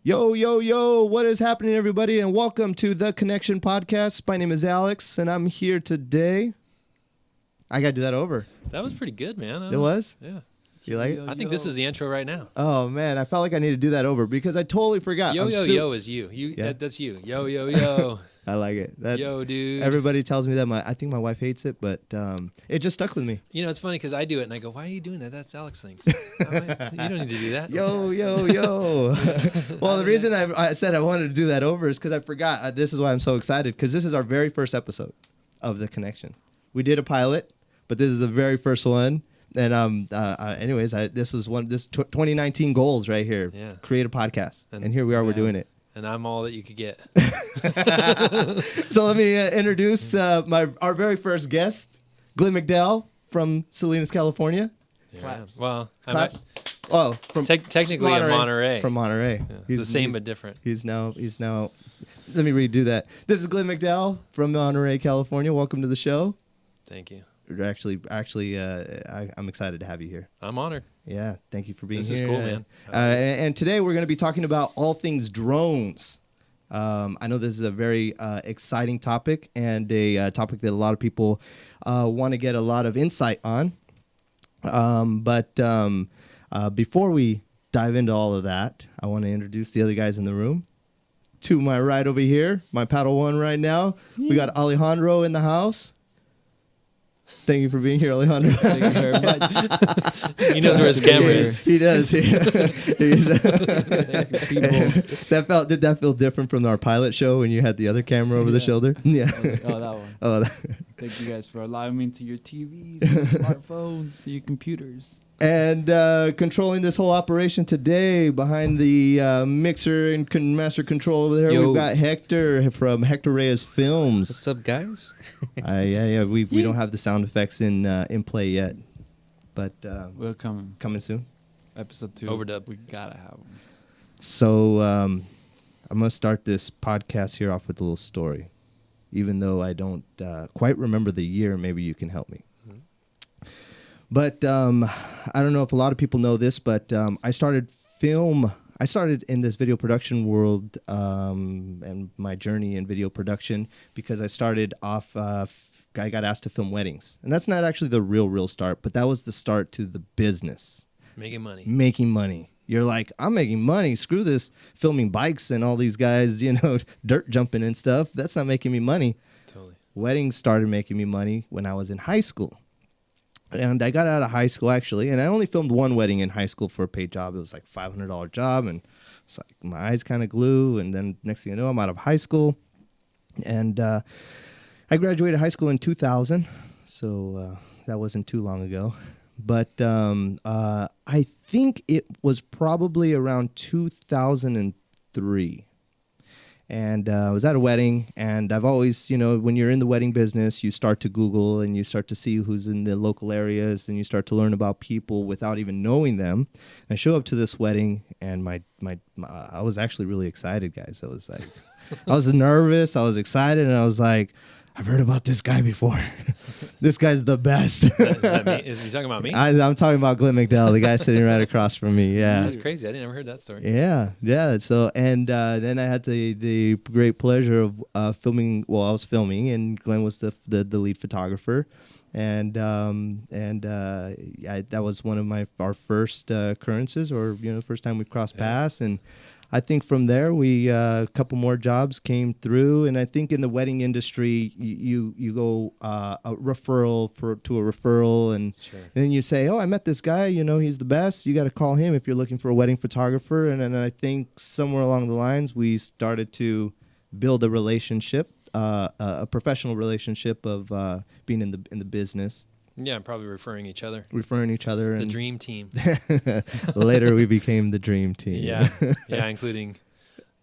Yo, yo, yo, what is happening, everybody? And welcome to The Connection Podcast. My name is Alex, and I'm here today. I got to do that over. That was pretty good, man. It was? Yeah. You like it? I think this is the intro right now. Oh, man, I felt like I needed to do that over because I totally forgot. Yo, yo is you. That's you. Yo, yo, yo. I like it. Yo, dude. Everybody tells me that. I think my wife hates it, but it just stuck with me. You know, it's funny because I do it, and I go, why are you doing that? That's Alex things. You don't need to do that. Yo, yo, yo. Well, the reason I said I wanted to do that over is because I forgot. This is why I'm so excited, because this is our very first episode of The Connection. We did a pilot, but this is the very first one. And anyways, this was this 2019 goals right here. Yeah. Create a podcast, and here we are. We're doing it. And I'm all that you could get. So let me introduce our very first guest, Glenn McDowell from Salinas, California. Yeah. Well, from technically in Monterey. From Monterey. Yeah. He's the same but different. He's now. Let me redo that. This is Glenn McDowell from Monterey, California. Welcome to the show. Thank you. Actually, I'm excited to have you here. I'm honored. Yeah, thank you for being here. This is cool, man. And today we're going to be talking about all things drones. I know this is a very exciting topic and a topic that a lot of people want to get a lot of insight on. But before we dive into all of that, I want to introduce the other guys in the room. To my right over here, my paddle one right now, we got Alejandro in the house. Thank you for being here, Alejandro. Thank you very much. He knows where his camera is. He does. Thank you, people. Did that feel different from our pilot show when you had the other camera over the shoulder? Yeah. Oh, that one. Oh, Thank you guys for allowing me into your TVs, your smartphones, your computers. And controlling this whole operation today behind the mixer and master control over there, we've got Hector from Hector Reyes Films. What's up, guys? Yeah. We don't have the sound effects in play yet, but we're coming soon. Episode 2 overdub. We gotta have them. So I'm gonna start this podcast here off with a little story, even though I don't quite remember the year. Maybe you can help me. But I don't know if a lot of people know this, but I started in this video production world and my journey in video production because I started off. I got asked to film weddings, and that's not actually the real start, but that was the start to the business. Making money. You're like, I'm making money. Screw this filming bikes and all these guys, dirt jumping and stuff. That's not making me money. Totally. Weddings started making me money when I was in high school. And I got out of high school, actually, and I only filmed one wedding in high school for a paid job. It was like a $500 job, and it's like my eyes kind of glue. And then next thing you know, I'm out of high school. And I graduated high school in 2000, so that wasn't too long ago. But I think it was probably around 2003. And I was at a wedding, and I've always, when you're in the wedding business, you start to Google and you start to see who's in the local areas, and you start to learn about people without even knowing them. And I show up to this wedding, and I was actually really excited, guys. I was like, I was nervous, I was excited, and I was like, I've heard about this guy before. This guy's the best. Is that me? Is he talking about me? I'm talking about Glenn McDowell, the guy sitting right across from me. Yeah, that's crazy. I never heard that story. Yeah. So and then I had the great pleasure of filming. Well, I was filming, and Glenn was the lead photographer, and that was one of our first occurrences, or first time we crossed paths. And I think from there we a couple more jobs came through, and I think in the wedding industry you go a referral to a referral, and then you say, oh, I met this guy, he's the best. You got to call him if you're looking for a wedding photographer. And I think somewhere along the lines we started to build a relationship, a professional relationship of being in the business. Yeah, probably referring each other. The dream team. Later, we became the dream team. Yeah, including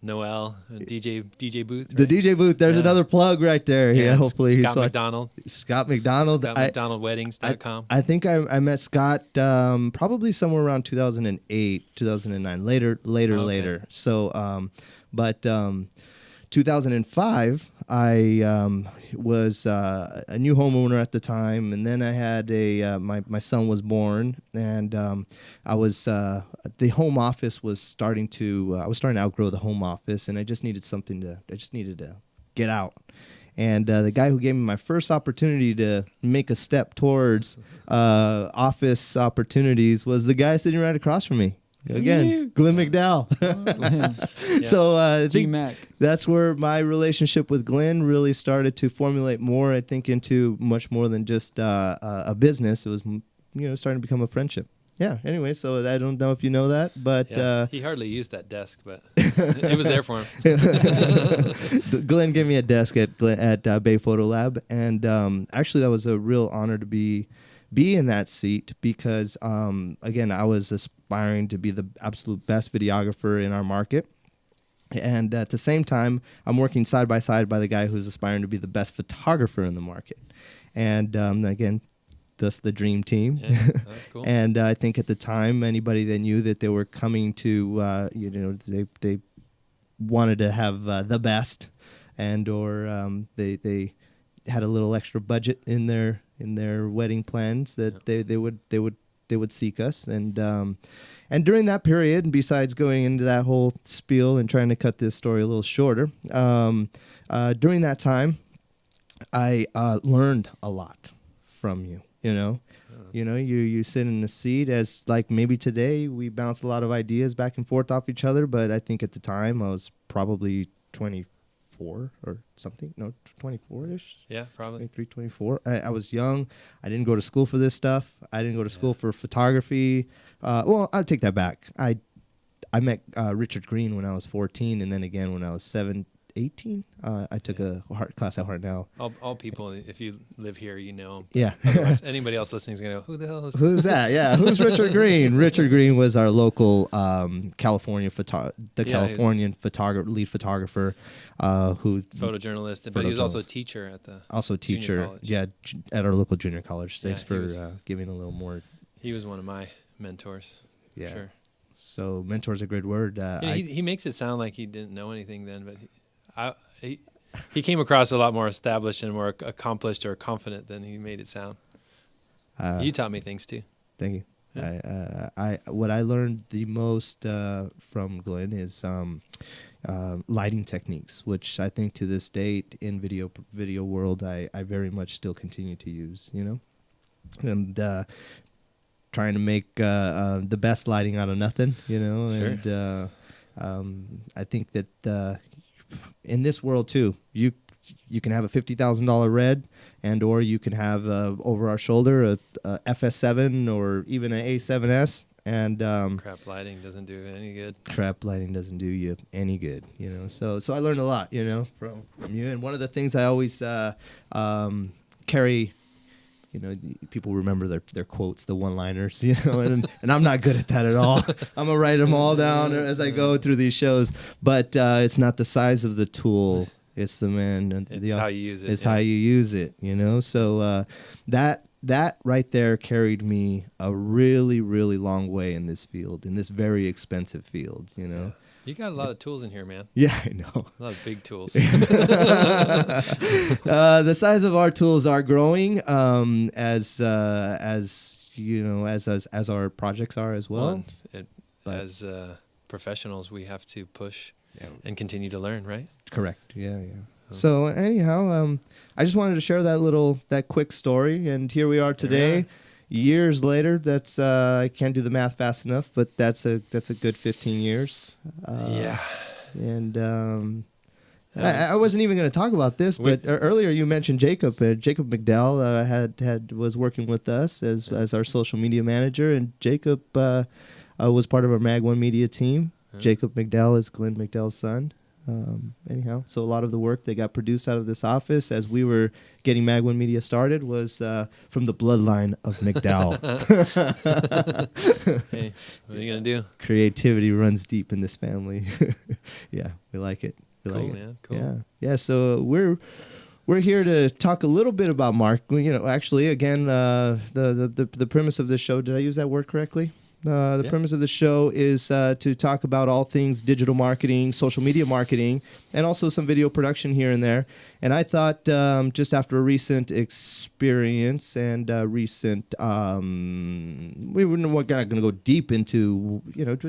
Noel, DJ Booth. Right? The DJ Booth. There's another plug right there. Yeah, hopefully Scott McDonald. Scott McDonald. ScottMcDonaldWeddings.com. I think I met Scott probably somewhere around 2008, 2009. Later. So, 2005, I was a new homeowner at the time, and then I had my son was born, and I was the home office was starting to I was starting to outgrow the home office, and I just needed to get out. And the guy who gave me my first opportunity to make a step towards office opportunities was the guy sitting right across from me. Again, Glenn McDowell. Yeah. So I think G-Mac. that's where my relationship with Glenn really started to formulate more, I think, into much more than just a business. It was, starting to become a friendship. Yeah. Anyway, so I don't know if you know that, but he hardly used that desk, but it was there for him. Glenn gave me a desk at Bay Photo Lab, and actually that was a real honor to be in that seat because again, I was aspiring to be the absolute best videographer in our market. And at the same time, I'm working side by side by the guy who's aspiring to be the best photographer in the market. And again, thus the dream team. Yeah, that's cool. And I think at the time, anybody that knew that they were coming to, they wanted to have the best, and or they had a little extra budget in their wedding plans that they would seek us. And during that period, and besides going into that whole spiel and trying to cut this story a little shorter, during that time, I learned a lot from you. You sit in the seat as like maybe today we bounce a lot of ideas back and forth off each other, but I think at the time I was probably 24 or something. No, 24-ish. Yeah, probably. 23, 24. I was young. I didn't go to school for this stuff. I didn't go to school for photography. Well, I'll take that back. I met Richard Green when I was 14, and then again when I was 18. I took a class at Hartnell. All people, if you live here, you know. Yeah. Otherwise, anybody else listening is going to go, who the hell is Who's that? Yeah. Who's Richard Green? Richard Green was our local Californian lead photographer who photojournalist, but he was also a teacher at the junior college. Yeah, at our local junior college. Thanks Yeah, for giving a little more. He was one of my mentors. Yeah. For sure. So mentor's a good word. He makes it sound like he didn't know anything then, but he came across a lot more established and more accomplished or confident than he made it sound. You taught me things too. Thank you. Yeah. What I learned the most from Glenn is lighting techniques, which I think to this date in video world I very much still continue to use. And trying to make the best lighting out of nothing. Sure. And I think that in this world too, you can have a $50,000 red, and or you can have over our shoulder a FS7 or even an A7S, and crap lighting doesn't do any good. Crap lighting doesn't do you any good, So I learned a lot, from you. And one of the things I always carry. People remember their quotes, the one-liners, and I'm not good at that at all. I'm going to write them all down as I go through these shows. But it's not the size of the tool. It's the man. It's how you use it. It's how you use it, So that right there carried me a really, really long way in this field, in this very expensive field, Yeah. You got a lot of tools in here, man. Yeah, I know. A lot of big tools. The size of our tools are growing as our projects are as well. As professionals, we have to push and continue to learn, right? Correct. Yeah. So anyhow, I just wanted to share that quick story, and here we are today. Years later, that's I can't do the math fast enough, but that's a good 15 years. Yeah. And I wasn't even going to talk about this, but earlier you mentioned Jacob. Jacob McDowell was working with us as our social media manager, and Jacob was part of our Mag One Media team. Jacob McDowell is Glenn McDowell's son. Anyhow, so a lot of the work that got produced out of this office as we were getting Mag One Media started was from the bloodline of McDowell. Hey, what are you going to do? Creativity runs deep in this family. Yeah, we like it. Cool, man. Cool. Yeah. So we're here to talk a little bit about Mark. Actually, again, the premise of this show. Did I use that word correctly? The premise of the show is to talk about all things digital marketing, social media marketing, and also some video production here and there. And I thought just after a recent experience and recent, we were not going to go deep into,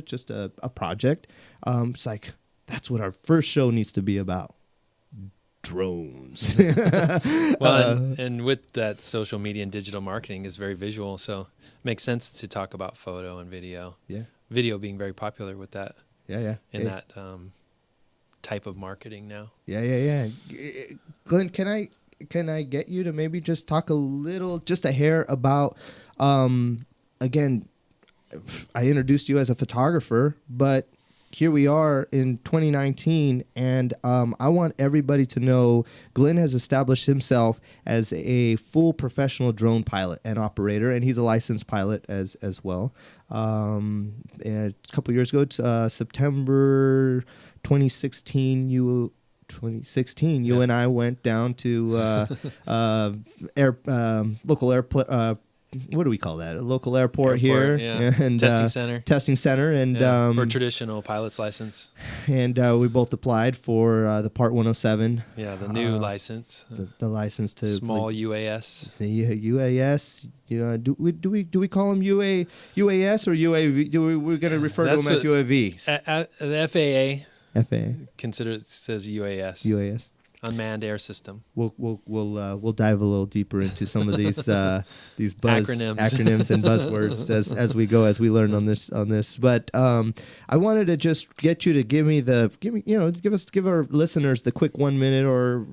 just a project. It's like, that's what our first show needs to be about. Drones. Well, and with that, social media and digital marketing is very visual, so it makes sense to talk about photo and video. Yeah, video being very popular with that. Yeah. That type of marketing now. Yeah. Glenn, can I get you to maybe just talk just a hair about? Again, I introduced you as a photographer, but here we are in 2019, and I want everybody to know Glenn has established himself as a full professional drone pilot and operator, and he's a licensed pilot as well. And a couple years ago, September 2016, you and I went down to local airport. What do we call that? A local airport here, and testing center, and for traditional pilot's license. And we both applied for the Part 107. Yeah, the new license. The license to small UAS. The UAS. Do we call them UAS or UAV? We're going to refer to them as UAVs. The FAA says UAS. UAS. Unmanned air system. We'll dive a little deeper into some of these acronyms and buzzwords as we go, as we learn on this. But I wanted to just get you to give our listeners the quick 1 minute, or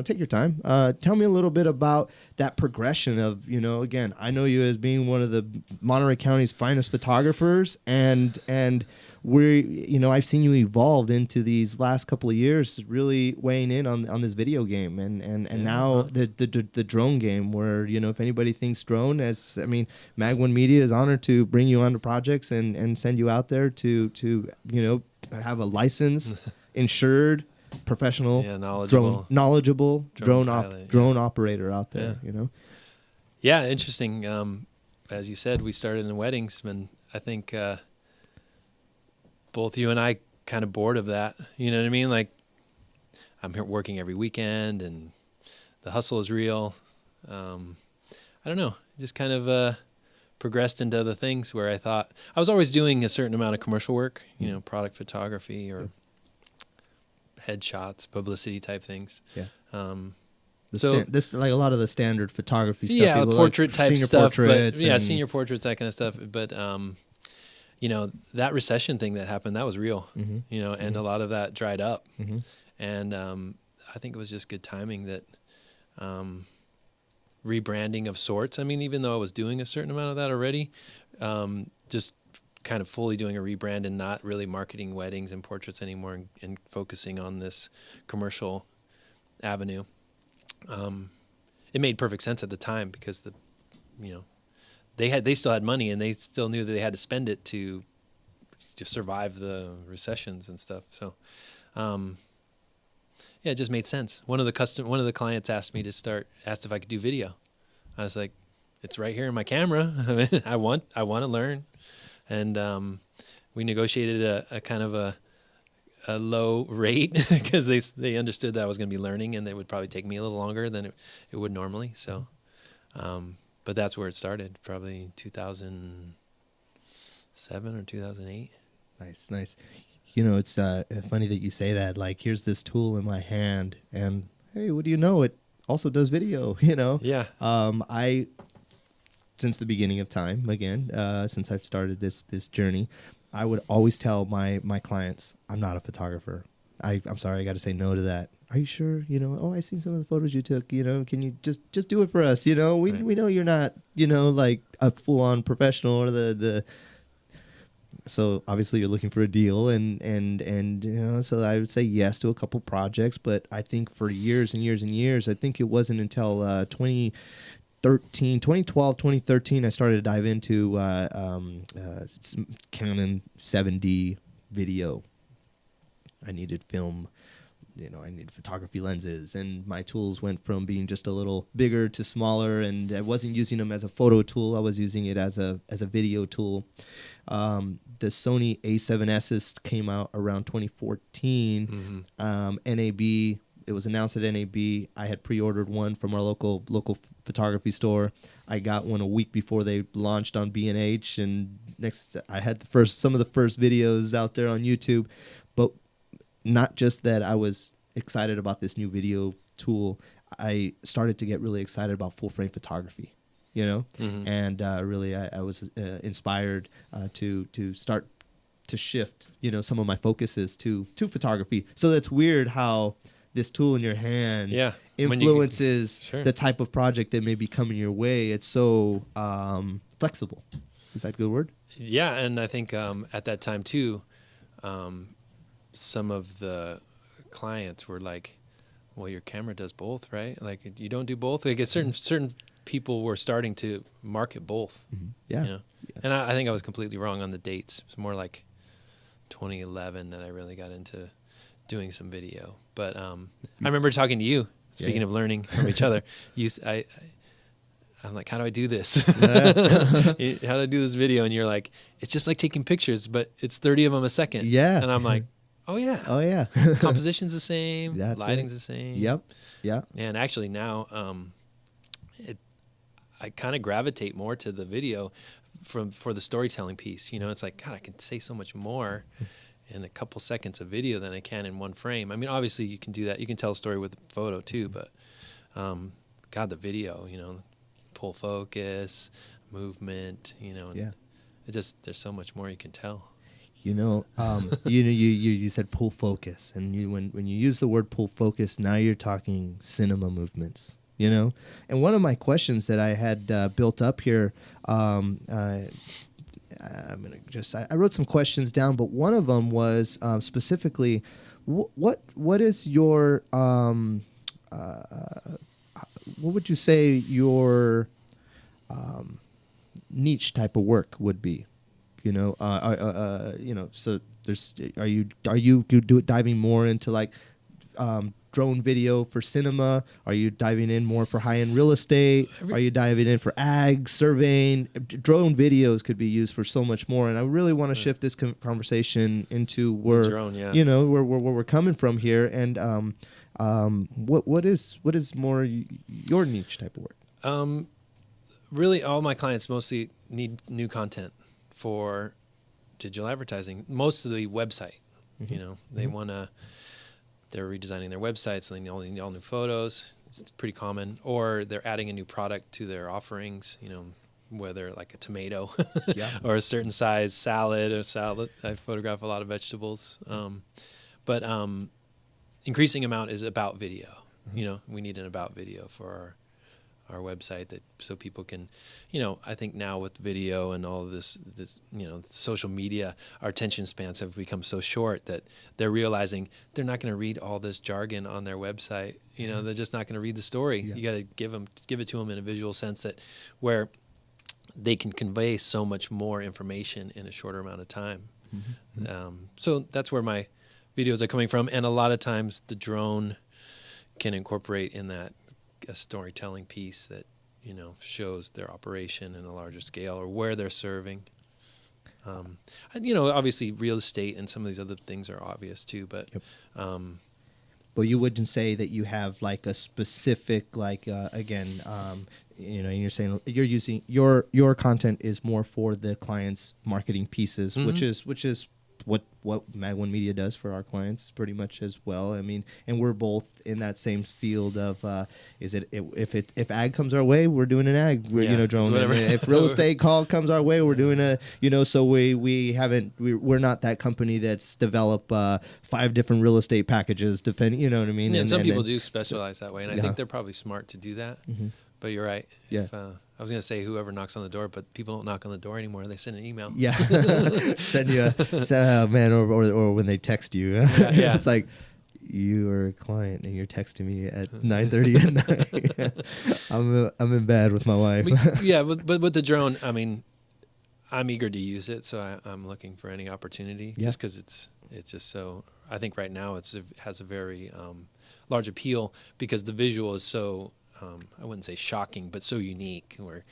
take your time. Tell me a little bit about that progression of, again, I know you as being one of the Monterey County's finest photographers, and I've seen you evolve into these last couple of years, really weighing in on this video game, and now the drone game, where, if anybody thinks drone, Mag One Media is honored to bring you onto projects and send you out there to have a licensed, insured, professional, knowledgeable drone operator out there. Yeah, interesting. As you said, we started in weddings, and I think both you and I kind of bored of that. You know what I mean? Like, I'm here working every weekend, and the hustle is real. I don't know. Just kind of progressed into other things where I thought I was always doing a certain amount of commercial work, product photography or headshots, publicity type things. Yeah. This like a lot of the standard photography stuff. Yeah, portrait type stuff. Senior portraits, that kind of stuff. But that recession thing that happened, that was real, and a lot of that dried up. Mm-hmm. And I think it was just good timing that rebranding of sorts. Even though I was doing a certain amount of that already, just kind of fully doing a rebrand and not really marketing weddings and portraits anymore, and focusing on this commercial avenue. It made perfect sense at the time because they still had money, and they still knew that they had to spend it to survive the recessions and stuff. So, it just made sense. One of the clients asked if I could do video. I was like, it's right here in my camera. I want to learn, and we negotiated a kind of a low rate because they understood that I was going to be learning, and it would probably take me a little longer than it would normally. So. But that's where it started, probably 2007 or 2008. Nice. It's funny that you say that. Like, here's this tool in my hand, and hey, what do you know? It also does video. Yeah. I, since the beginning of time, again, since I've started this journey, I would always tell my clients, I'm not a photographer. I'm sorry, I got to say no to that. Are you sure? I've seen some of the photos you took. Can you just do it for us? We know you're not, like a full-on professional or the. So obviously you're looking for a deal, and so I would say yes to a couple projects. But I think for years and years and years, I think it wasn't until 2012, 2013, I started to dive into Canon 7D video. I needed film I needed photography lenses, and my tools went from being just a little bigger to smaller, and I wasn't using them as a photo tool. I was using it as a video tool. The Sony A7Ss came out around 2014. NAB, it was announced at NAB. I had pre-ordered one from our local photography store. I got one a week before they launched on B&H, and next I had some of the first videos out there on YouTube. But not just that I was excited about this new video tool, I started to get really excited about full frame photography, and really I was inspired to start to shift, some of my focuses to photography. So that's weird how this tool in your hand influences the type of project that may be coming your way. It's so flexible. Is that a good word? Yeah, and I think at that time too, some of the clients were like, well, your camera does both, right? Like, you don't do both? Like, certain people were starting to market both. Yeah. And I think I was completely wrong on the dates. It's more like 2011 that I really got into doing some video. But I remember talking to you, speaking of learning from each other. I'm like, how do I do this? How do I do this video? And you're like, it's just like taking pictures, but it's 30 of them a second. Yeah. And I'm like, oh yeah. Composition's the same. Lighting's the same. Yep. Yeah. And actually now, I kind of gravitate more to the video for the storytelling piece. It's like, God, I can say so much more in a couple seconds of video than I can in one frame. I mean, obviously you can do that. You can tell a story with a photo too, but God, the video, pull focus, movement, it just, there's so much more you can tell. You said pull focus, and when you use the word pull focus, now you're talking cinema movements, And one of my questions that I had built up here, I wrote some questions down, but one of them was specifically, what is your what would you say your niche type of work would be? So are you diving more into like drone video for cinema? Are you diving in more for high-end real estate? Are you diving in for ag, surveying? Drone videos could be used for so much more, and I really want to shift this conversation into where where we're coming from here, and what is more your niche type of work? Really, all my clients mostly need new content for digital advertising, mostly website. They they're redesigning their websites, so they need all new photos. It's pretty common. Or they're adding a new product to their offerings, whether like a tomato or a certain size salad. I photograph a lot of vegetables. But increasing amount is about video. We need an about video for our website, so people can, I think now with video and all of this, social media, our attention spans have become so short that they're realizing they're not going to read all this jargon on their website. They're just not going to read the story. Yeah. You got to give it to them in a visual sense where they can convey so much more information in a shorter amount of time. So that's where my videos are coming from. And a lot of times the drone can incorporate in that a storytelling piece that shows their operation in a larger scale or where they're serving. Obviously real estate and some of these other things are obvious too, but but you wouldn't say that you have like a specific you're saying you're using your content is more for the client's marketing pieces, which is what Mag One Media does for our clients pretty much as well. I mean, and we're both in that same field of if ag comes our way, we're doing an ag drone. If real estate call comes our way, we're doing so we're not that company that's developed 5 different real estate packages defend, you know what I mean? Yeah, and some people do specialize that way, and I think they're probably smart to do that. But you're right. Yeah. If, I was going to say whoever knocks on the door, but people don't knock on the door anymore. They send an email. Yeah. Send you or when they text you. Yeah. It's like, you are a client and you're texting me at 9:30 at night. I'm in bed with my wife. But with the drone, I mean, I'm eager to use it, so I'm looking for any opportunity. Yeah. Just because it's just so. I think right now it has a very large appeal because the visual is so. I wouldn't say shocking, but so unique. Where,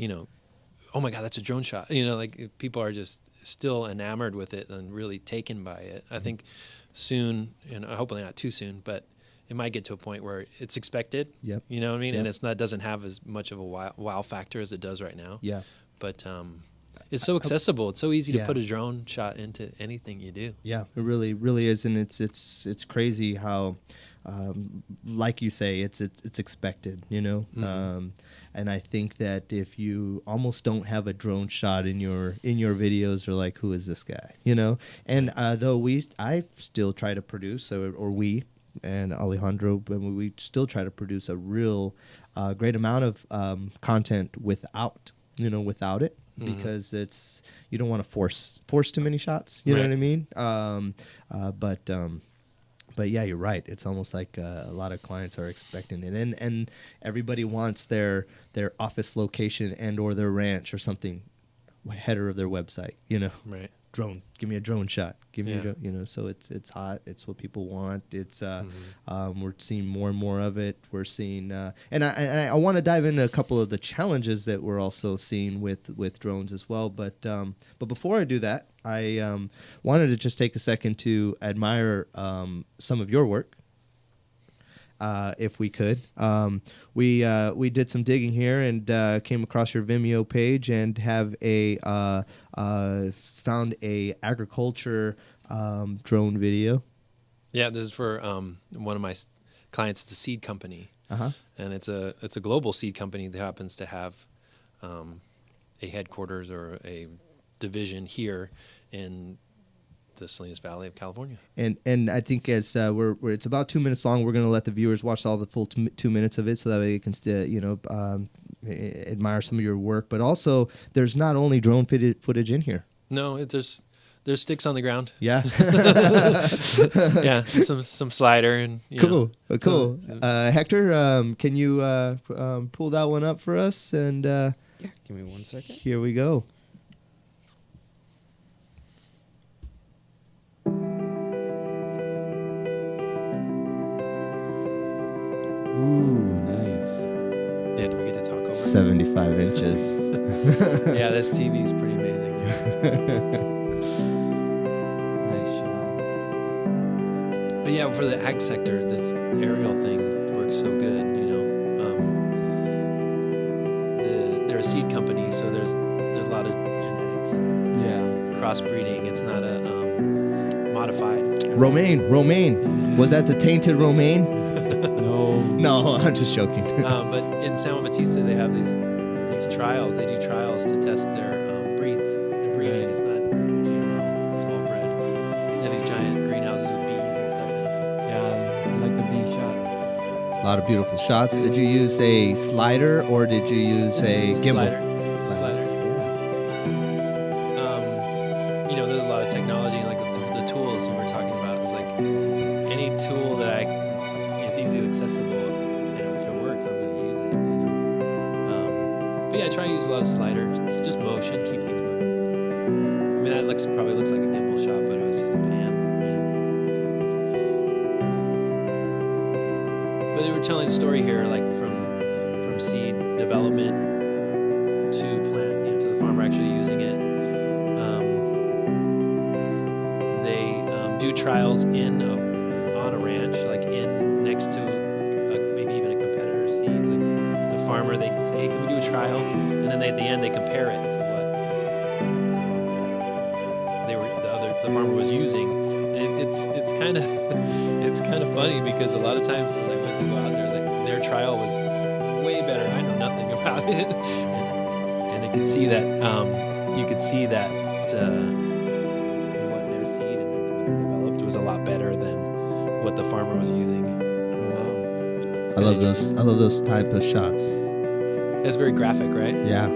oh my God, that's a drone shot. Like people are just still enamored with it and really taken by it. I think soon, and hopefully not too soon, but it might get to a point where it's expected. Yep. You know what I mean? Yep. And doesn't have as much of a wow factor as it does right now. Yeah. But it's so accessible. It's so easy to Yeah. put a drone shot into anything you do. Yeah, it really, really is, and it's crazy how, like you say, it's expected, Mm-hmm. And I think that if you almost don't have a drone shot in your videos, or like, who is this guy, And though I still try to produce, or we and Alejandro, we still try to produce a real great amount of content without it. Mm-hmm. Because you don't want to force too many shots. You know Right. what I mean? But yeah, you're right. It's almost like a lot of clients are expecting it, and everybody wants their office location and or their ranch or something header of their website. Right. Drone. Give me a drone shot. Give me Yeah. a drone. So it's hot. It's what people want. It's Mm-hmm. we're seeing more and more of it. We're seeing and I want to dive into a couple of the challenges that we're also seeing with drones as well. But before I do that, I wanted to just take a second to admire some of your work. If we could, we did some digging here and came across your Vimeo page and have found a agriculture drone video. Yeah, this is for one of my clients. It's a seed company, and it's a global seed company that happens to have a headquarters or a division here in the Salinas Valley of California. And I think as it's about 2 minutes long, we're going to let the viewers watch all the full 2 minutes of it, so that way they can admire some of your work. But also, there's not only drone footage in here. No, there's sticks on the ground. Yeah. Yeah, some slider and Cool. So- Hector, can you pull that one up for us? And Yeah, give me 1 second. here we go. Ooh, nice. Yeah, do we get to talk over? 75 inches. Yeah, this TV is pretty amazing. Nice shot. But yeah, for the ag sector, this aerial thing works so good. They're a seed company, so there's a lot of genetics and Yeah. crossbreeding. It's not a modified. Romaine. Was that the tainted romaine? No. No, I'm just joking. But in San Juan Bautista, they have these trials. They do trials to test their breeds. Their breeding. Right. It's not GMO. It's all bred. They have these giant greenhouses with bees and stuff in them. Yeah, I like the bee shot. A lot of beautiful shots. Did you use a slider or did you use a gimbal? Slider. There's a lot of technology and like the tools you were talking about. It's like any tool that is easily accessible. If it works, I'm going to use it. But yeah, I try to use a lot of slider, just motion, keep things moving. I mean, that probably looks like a gimbal shot, but it was just a pan. But they were telling a story here, like from seed development to plant, to the farmer actually using it. They do trials on a ranch, like in next to maybe even a competitor's seed. Like the farmer, they say, "Hey, can we do a trial?" And then at the end they compare it to what the farmer was using. And it's kind of it's kind of funny because a lot of times when I went to go out there, their trial was way better. I know nothing about it, and you could see that what their seed and what they developed was a lot better than what the farmer was using. Oh, wow. It's I kinda love those. I love those type of shots. It's very graphic, right? Yeah.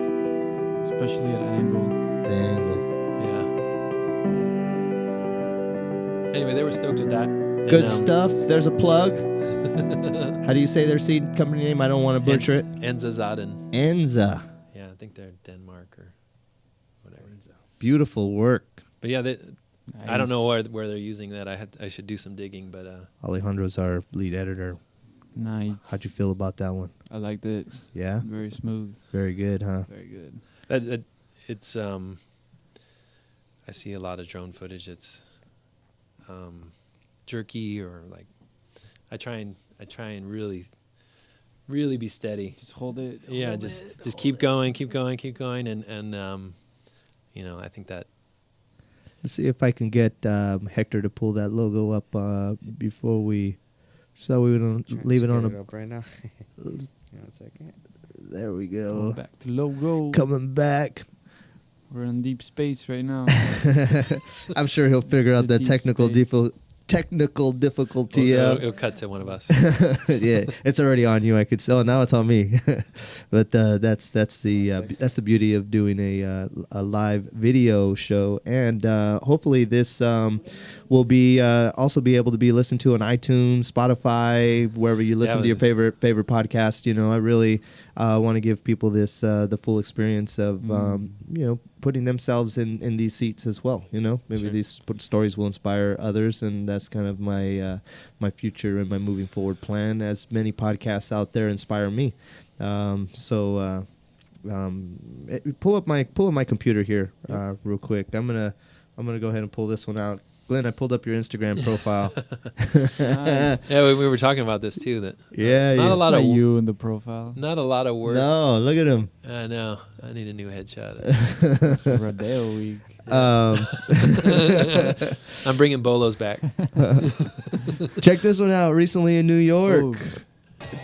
Especially at angle. The angle. Yeah. Anyway, they were stoked with that. Good And, stuff. There's a plug. How do you say their seed company name? I don't want to butcher it. Enza Zaden. Enza. Yeah, I think they're Denmark or whatever. Beautiful work. But yeah, I don't know Nice. where they're using that. I should do some digging, but Alejandro's our lead editor. Nice. How'd you feel about that one? I liked it. Yeah? Very smooth. Very good, huh? Very good. it's I see a lot of drone footage. It's jerky or like I try and really be steady. Just hold it. Yeah, hold just it, keep hold going, and I think that. Let's see if I can get Hector to pull that logo up before we, so we don't Trying leave to it on get a. up right now. Give me 1 second. There we it. go. Going back to logo. Coming back. We're in deep space right now. I'm sure he'll figure out the the deep technical space. technical difficulty. It'll cut to one of us. Yeah, it's already on you. I could say, oh, now it's on me. But that's the beauty of doing a live video show, and hopefully this will be also be able to be listened to on iTunes, Spotify, wherever you listen to your favorite podcast. I really want to give people this the full experience of putting themselves in these seats as well. Maybe Sure. these stories will inspire others, and that's kind of my my future and my moving forward plan. As many podcasts out there inspire me, pull up my computer here real quick. I'm gonna go ahead and pull this one out. Glenn, I pulled up your Instagram profile. Nice. Yeah, we were talking about this too. That Yeah, not yeah. a lot of you in the profile. not a lot of work. No, look at him. I know. I need a new headshot. It's Rodeo week. I'm bringing Bolos back. Check this one out. Recently in New York. Oh,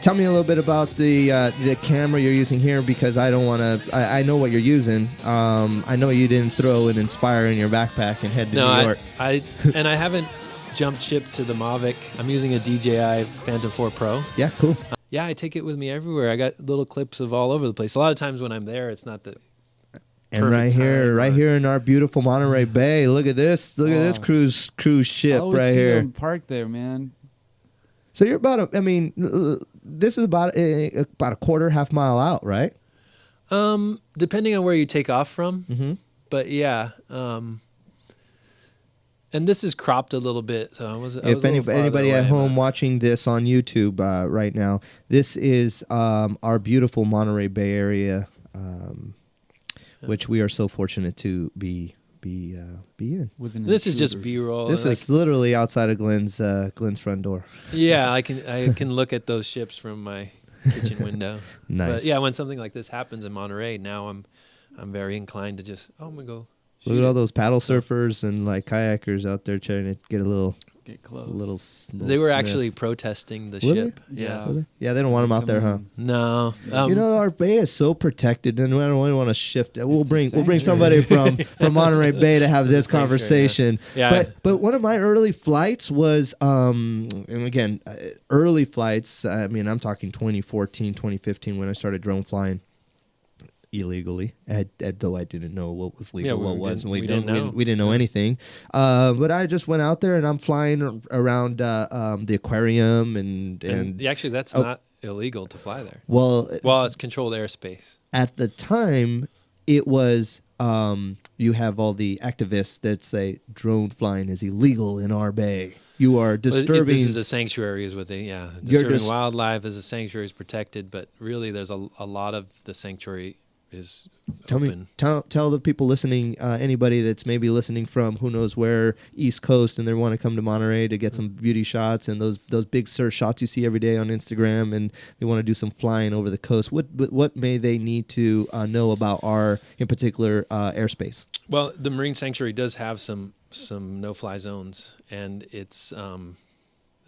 Tell me a little bit about the camera you're using here, because I don't want to. I know what you're using. I know you didn't throw an Inspire in your backpack and head to No, New York. I haven't jumped ship to the Mavic. I'm using a DJI Phantom 4 Pro. Yeah, cool. Yeah, I take it with me everywhere. I got little clips of all over the place. A lot of times when I'm there, it's not the And perfect right time, here in our beautiful Monterey Bay. Look at this. Look at this Oh. cruise ship I always right see here. them parked there, man. So you're about this is about a quarter, half mile out, right? depending on where you take off from. Mm-hmm. But yeah, and this is cropped a little bit. So I was. If anybody at home watching this on YouTube right now, this is our beautiful Monterey Bay area, which we are so fortunate to be in. With an This is just intruder. B-roll. This Like, is literally outside of Glenn's front door. yeah, I can look at those ships from my kitchen window. Nice. But yeah, when something like this happens in Monterey, now I'm very inclined to just I'm gonna go. Look shoot at all it. those paddle surfers and like kayakers out there trying to get a little Get close. They were sniff. actually protesting the Were they? ship. Yeah. Yeah. Yeah, they don't want them out there, huh? No. Our bay is so protected, and we don't really want to shift it. We'll It's a bring sanctuary. somebody from Monterey Bay to have this It's a sanctuary, conversation. yeah. But one of my early flights was, and again, early flights. I mean, I'm talking 2014, 2015 when I started drone flying illegally. Though I didn't know what was legal, Yeah, what wasn't. we didn't know. We didn't know anything. But I just went out there and I'm flying around the aquarium and actually, that's not illegal to fly there. well, Well, it's controlled airspace. at the time it was you have all the activists that say drone flying is illegal in our bay. You are disturbing. This is a sanctuary, is what they. Yeah, disturbing wildlife is a sanctuary, is protected, but really, there's a lot of the sanctuary is open. Tell the people listening, anybody that's maybe listening from who knows where, East Coast, and they want to come to Monterey to get some beauty shots and those big surf shots you see every day on Instagram, and they want to do some flying over the coast. What may they need to know about our, in particular, airspace? Well, the Marine Sanctuary does have some no-fly zones, and it's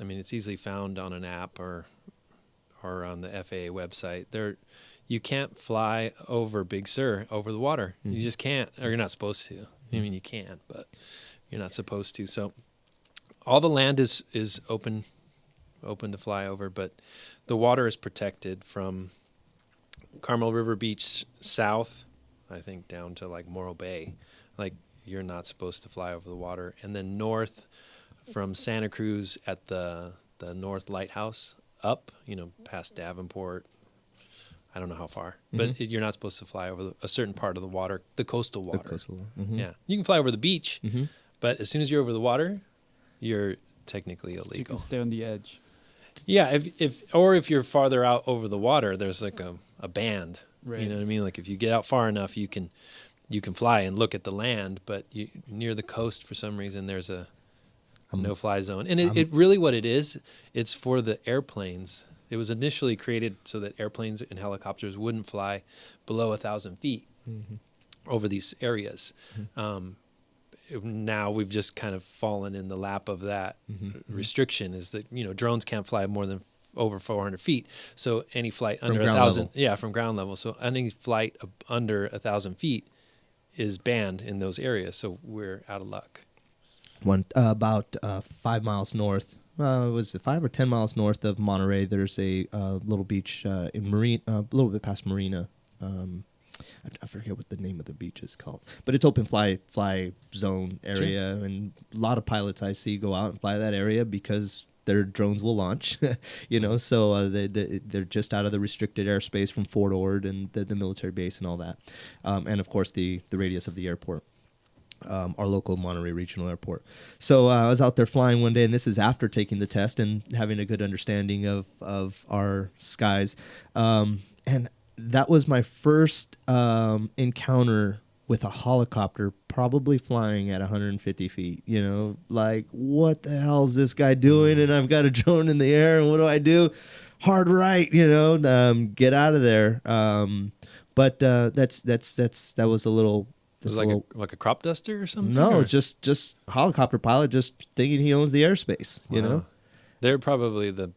it's easily found on an app or on the FAA website. You can't fly over Big Sur, over the water. You just can't, or you're not supposed to. I mean, you can, but you're not supposed to. So all the land is open to fly over, but the water is protected from Carmel River Beach south, I think, down to like Morro Bay. Like, you're not supposed to fly over the water. And then north from Santa Cruz at the North Lighthouse up, past Davenport, I don't know how far, Mm-hmm. but you're not supposed to fly over a certain part of the water, the coastal water. The coastal. Mm-hmm. Yeah, you can fly over the beach, Mm-hmm. but as soon as you're over the water, you're technically So you can illegal. stay on the edge. Yeah, if you're farther out over the water, there's like a band. Right. You know what I mean? Like if you get out far enough, you can fly and look at the land, but near the coast for some reason there's a no-fly zone. And it really what it is, it's for the airplanes. It was initially created so that airplanes and helicopters wouldn't fly below 1,000 feet Mm-hmm. over these areas. Now we've just kind of fallen in the lap of that restriction. Is that drones can't fly more than over 400 feet. So any flight under ground 1,000, level. from ground level. So any flight under 1,000 feet is banned in those areas. So we're out of luck. About 5 miles north. Was it 5 or 10 miles north of Monterey? There's a little beach in Marine, a little bit past Marina. I forget what the name of the beach is called, but it's open fly zone area, and a lot of pilots I see go out and fly that area because their drones will launch. So they're just out of the restricted airspace from Fort Ord and the military base and all that, and of course the radius of the airport. Our local Monterey Regional Airport. So I was out there flying one day, and this is after taking the test and having a good understanding of our skies. And that was my first encounter with a helicopter, probably flying at 150 feet. Like, what the hell is this guy doing? And I've got a drone in the air, and what do I do? Hard right, get out of there. But that was a little. It was like a crop duster or something? No, or? just helicopter pilot just thinking he owns the airspace, Wow. They're probably the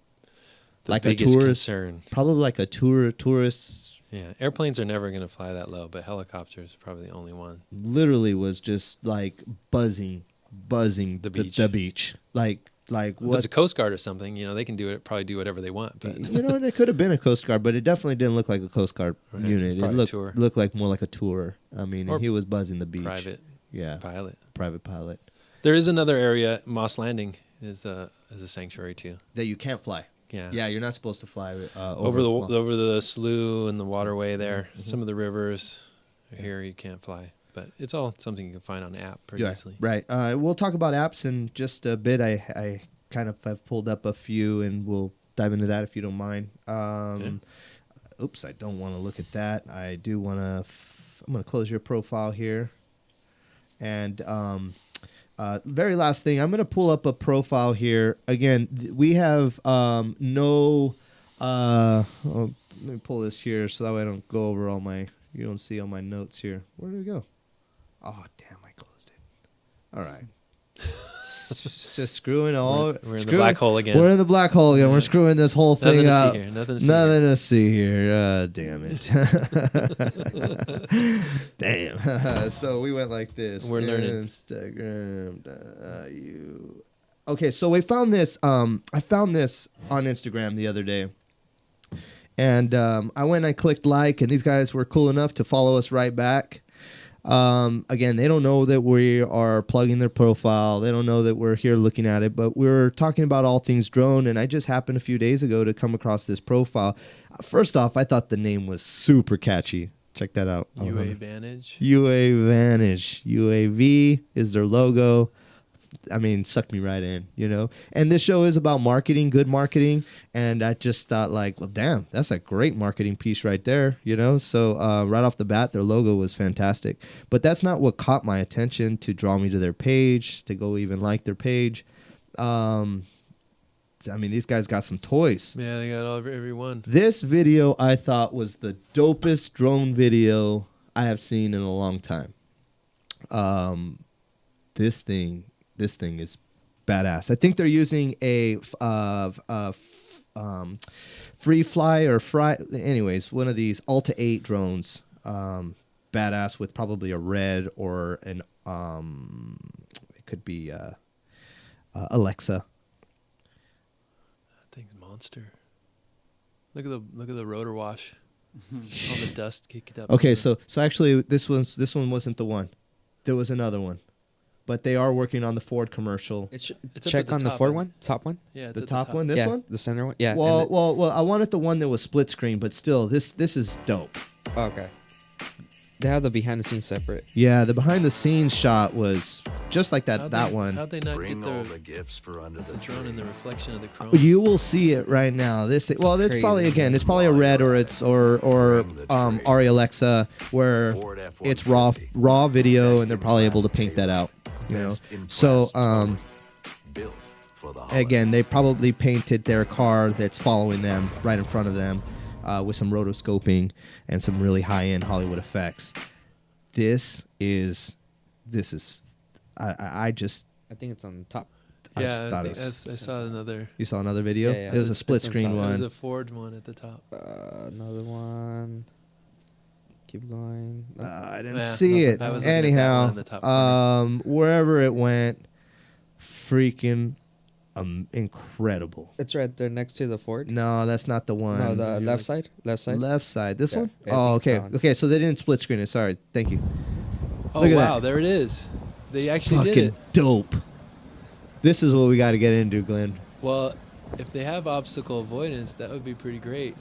like biggest a tourist, concern. probably like a tourist Yeah, airplanes are never going to fly that low, but helicopters are probably the only one. literally was just like buzzing The beach. the beach. Like If what it's a Coast Guard or something, they can probably do whatever they want. But it could have been a Coast Guard, but it definitely didn't look like a Coast Guard Right, unit. it's It probably a tour. looked like more like a tour. I mean, Or and he was buzzing the beach. private Yeah, pilot. private pilot. There is another area, Moss Landing is a sanctuary too. That you can't fly. Yeah. Yeah, you're not supposed to fly Over the slough and the waterway there. Some of the rivers here you can't fly, but it's all something you can find on the app pretty easily. Right. We'll talk about apps in just a bit. I kind of have pulled up a few, and we'll dive into that if you don't mind. Oops, I don't want to look at that. I do want to. I'm going to close your profile here, and very last thing, I'm going to pull up a profile here. Again, we have no. Let me pull this here so that way I don't go over all my. You don't see all my notes here. Where did it go? Oh, damn, I closed it. All right. Just screwing all. We're in the black hole again. We're in the black hole again. Yeah. We're screwing this whole thing up. Nothing to see here. Damn it. Damn. So we went like this. We're learning. Instagram. Okay, so we found this. I found this on Instagram the other day. And I went and I clicked like, and these guys were cool enough to follow us right back. Again, they don't know that we are plugging their profile. They don't know that we're here looking at it, but we're talking about all things drone. And I just happened a few days ago to come across this profile. First off, I thought the name was super catchy. Check that out. UAVantage. UAVantage. UAV is their logo. I mean, sucked me right in, And this show is about marketing, good marketing. And I just thought like, well, damn, that's a great marketing piece right there, So right off the bat, their logo was fantastic. But that's not what caught my attention to draw me to their page, to go even like their page. I mean, these guys got some toys. Yeah, they got every one. This video I thought was the dopest drone video I have seen in a long time. This thing is badass. I think they're using a free fly or anyways, one of these Alta 8 drones. Badass with probably a red or an it could be Alexa. That thing's monster. Look at the rotor wash. All the dust kicked up. Okay, so actually this one wasn't the one. There was another one. but they are working on the Ford commercial. It's up at Check the on the top Ford end. one, top one. Yeah, it's The at top top one, this yeah, one. the center one. Yeah. Well, and well, I wanted the one that was split screen, but still, this is dope. oh, okay. They have the behind the scenes separate. Yeah, the behind the scenes shot was just like that one. How'd they not Bring get all the the gifts for under the drone and the tree. reflection of the chrome? You will see it right now. It's probably crazy. it's probably a red or it's or Ari Alexa where Ford F-150. it's raw video and they're probably able to paint that out. You know, Best in so class built for the holiday. again, they probably painted their car that's following them right in front of them with some rotoscoping and some really high end Hollywood effects. This is I just I think it's on top. I Yeah, just thought it I saw another. you saw another video. Yeah, It was a it's split on screen top. There was one. a Ford one at the top. Another one. Keep going. No. I didn't Yeah, see it. I was looking at that one Anyhow, in the top corner. wherever it went, freaking incredible. It's right there next to the Ford. No, that's not the one. No, the You're left like- side. Left side. left side. This Yeah, one? I Oh, think it's okay. that one. Okay, so they didn't split screen it. Sorry. Thank you. Oh Look at wow, that. there it is. They actually Fucking did it. dope. This is what we got to get into, Glenn. Well, if they have obstacle avoidance, that would be pretty great.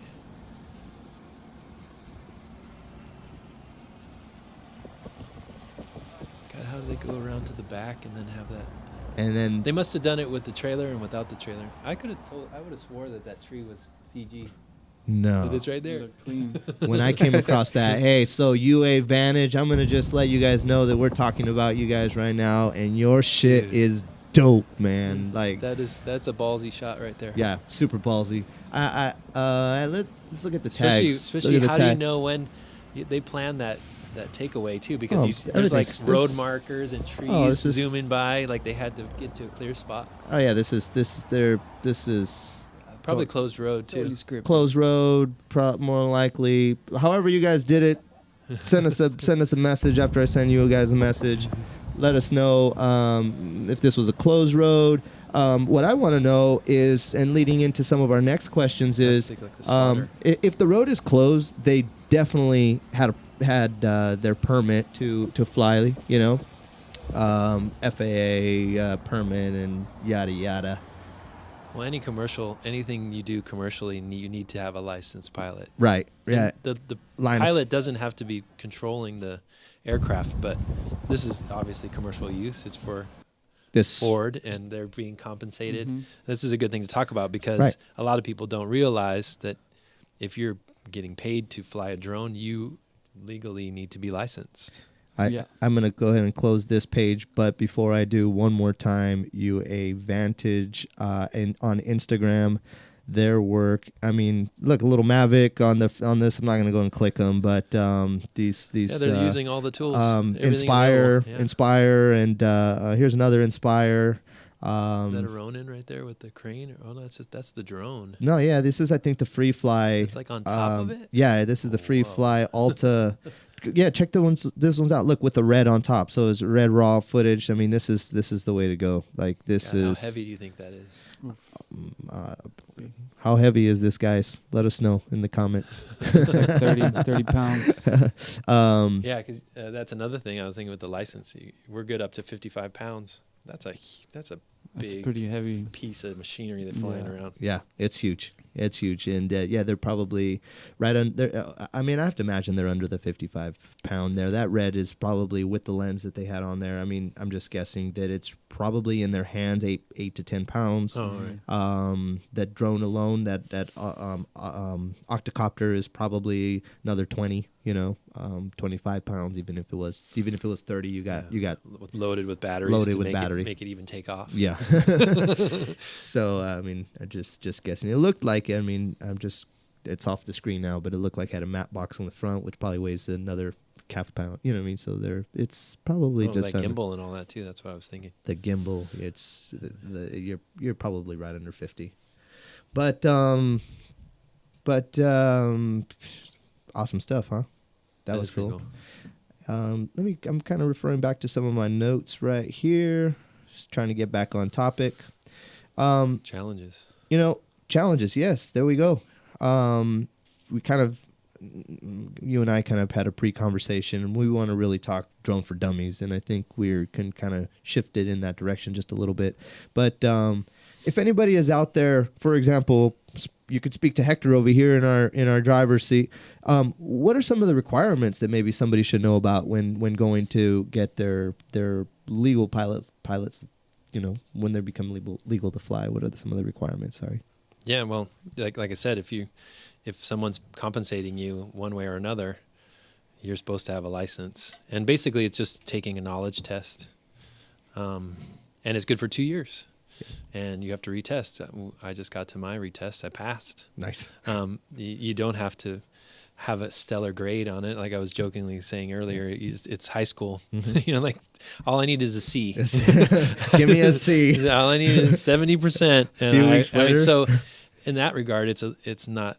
God, how do they go around to the back and then have that? And then They must have done it with the trailer and without the trailer. I would have swore that tree was CG. no. But it's right They there. look clean. When I came across that, hey, so UAVantage, I'm gonna just let you guys know that we're talking about you guys right now, and your shit Dude. is dope, man. Like, That's a ballsy shot right there. yeah, super ballsy. Let's look at the Especially, tags. especially Look at the how do you tag. know when they plan that takeaway too? Because Oh, you see, there's like everything's- road this- markers and trees this is- zooming by, like they had to get to a clear spot. Oh yeah, this is Probably closed road too. Totally scripted. closed road, more likely. However you guys did it, send us a message after I send you guys a message. Let us know if this was a closed road. What I want to know is, and leading into some of our next questions is, That's like the spotter. if the road is closed, they definitely had their permit to fly. You know, FAA permit and yada yada. Well, anything you do commercially, you need to have a licensed pilot. Right. And Yeah. The Line of- pilot doesn't have to be controlling the aircraft, but this is obviously commercial use. It's for This Ford, and they're being compensated. Mhm. This is a good thing to talk about because Right. a lot of people don't realize that if you're getting paid to fly a drone, you legally need to be licensed. Yeah. I'm going to go ahead and close this page, but before I do, one more time, UAVantage on Instagram, their work. I mean, look, a little Mavic on this. I'm not going to go and click them, but these Yeah, they're using all the tools. everything Inspire, available. Yeah. Inspire, and here's another Inspire. Is that a Ronin right there with the crane? Oh no, that's the drone. No, yeah, this is I think the Free Fly. It's like on top of it. Yeah, this is the Free Whoa. Fly Alta. Yeah, check this one's out. Look with the red on top. So it's red raw footage. I mean, this is the way to go. Like this God, is how heavy do you think that is? how heavy is this, guys? Let us know in the comment. It's like 30 pounds. Yeah, because that's another thing I was thinking with the license. We're good up to 55 pounds. That's a That's big pretty heavy. piece of machinery that's flying Yeah. around. Yeah, it's huge. It's huge, and yeah, they're probably right under. I mean, I have to imagine they're under the 55-pound there. That red is probably with the lens that they had on there. I mean, I'm just guessing that it's probably in their hands 8 to 10 pounds. Oh, right. That drone alone, that octocopter is probably another 20. 25 pounds. Even if it was 30, you got Loaded with batteries. Loaded to with make battery. Make it even take off. yeah. So I mean, I just guessing. It looked like it's off the screen now, but it looked like it had a matte box on the front, which probably weighs another half pound. You know what I mean? So it's probably Oh, just that gimbal and all that too. That's what I was thinking. the gimbal. It's you're probably right under 50, but awesome stuff, huh? That was is pretty cool. I'm kind of referring back to some of my notes right here. Just trying to get back on topic. Challenges. Challenges. Yes, there we go. We kind of you and I kind of had a pre-conversation, and we want to really talk drone for dummies, and I think we can kind of shift it in that direction just a little bit. But if anybody is out there, for example, you could speak to Hector over here in our driver's seat. What are some of the requirements that maybe somebody should know about when going to get their legal pilots? You know, when they become legal to fly, what are some of the requirements? Sorry. Yeah, well, like I said, if someone's compensating you one way or another, you're supposed to have a license. And basically, it's just taking a knowledge test, and it's good for 2 years. And you have to retest. I just got to my retest. I passed. Nice. You don't have to have a stellar grade on it. Like I was jokingly saying earlier, it's high school. You know, like all I need is a C. Give me a C. All I need is 70%. And Few weeks later. so in that regard, it's not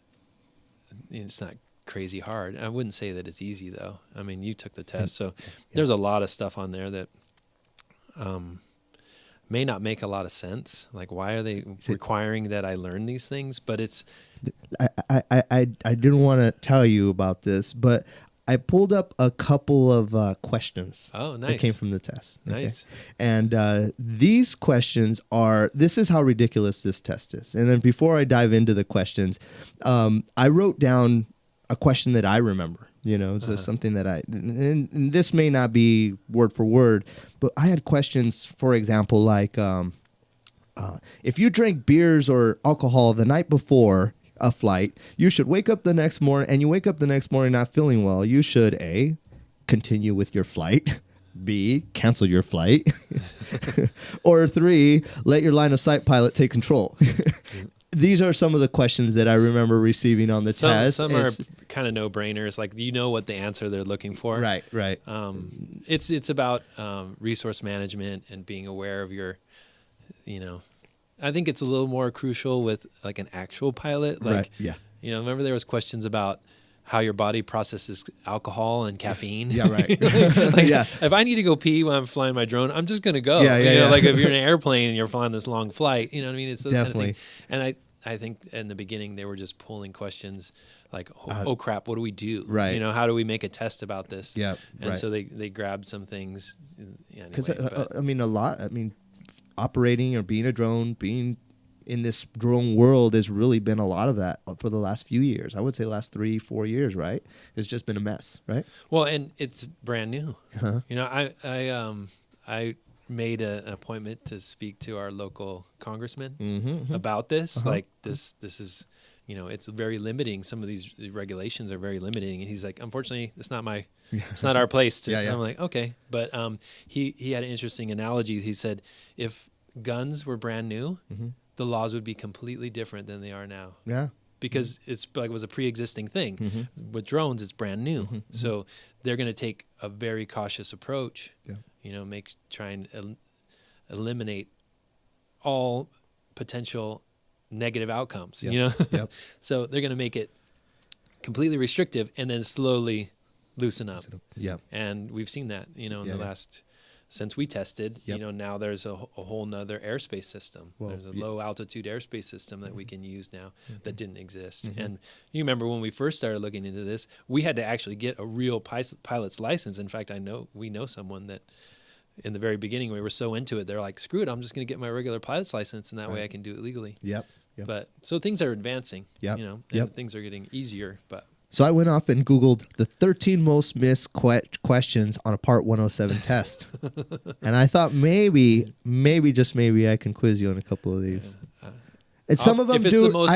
crazy hard. I wouldn't say that it's easy though. I mean, you took the test, so there's a lot of stuff on there that may not make a lot of sense. Like, why are they requiring that I learn these things? But it's. I didn't want to tell you about this, but I pulled up a couple of questions. Oh, nice. That came from the test. Okay? Nice. And these questions this is how ridiculous this test is. And then before I dive into the questions, I wrote down a question that I remember. You know, so something that and this may not be word for word, but I had questions, for example, like if you drank beers or alcohol the night before a flight, you should wake up the next morning, and you wake up the next morning not feeling well, you should A, continue with your flight, B, cancel your flight, or 3, let your line of sight pilot take control. These are some of the questions that I remember receiving on the test. Some are kind of no-brainers. Like, you know what the answer they're looking for. Right. It's about resource management and being aware of your, I think it's a little more crucial with like an actual pilot. Like, right. Yeah. Remember there was questions about how your body processes alcohol and caffeine. Yeah, right. Yeah. If I need to go pee when I'm flying my drone, I'm just going to go. Yeah. Like if you're in an airplane and you're flying this long flight, you know what I mean? It's those Definitely. kind of things. And I think in the beginning they were just pulling questions like, oh crap, what do we do? Right. How do we make a test about this? Yeah. And so they grabbed some things. Because operating or being a drone, being in this drone world has really been a lot of that for the last few years. I would say last 3-4 years, right? It's just been a mess, right? Well, and it's brand new. Uh-huh. I made an appointment to speak to our local congressman about this. Uh-huh. Like this is, it's very limiting. Some of these regulations are very limiting. And he's like, unfortunately, it's not our place to. Yeah. I'm like, okay. But he had an interesting analogy. He said, if guns were brand new, the laws would be completely different than they are now. Yeah. Because it's like it was a pre-existing thing. With drones, it's brand new. So they're going to take a very cautious approach. Yeah. Try and eliminate all potential negative outcomes. Yep. Yep. So they're going to make it completely restrictive and then slowly loosen up. Yeah. And we've seen that, in the last. Since we tested, now there's a whole nother airspace system. Well, there's a low altitude airspace system that we can use now that didn't exist. And you remember when we first started looking into this, we had to actually get a real pilot's license. In fact, we know someone that in the very beginning, we were so into it, they're like, screw it, I'm just going to get my regular pilot's license, and that way I can do it legally. Yep. But so things are advancing, Yep. things are getting eeasier, but. So I went off and Googled the 13 most missed questions on a Part 107 test. And I thought maybe just maybe I can quiz you on a couple of these. And some of them if it's do. The most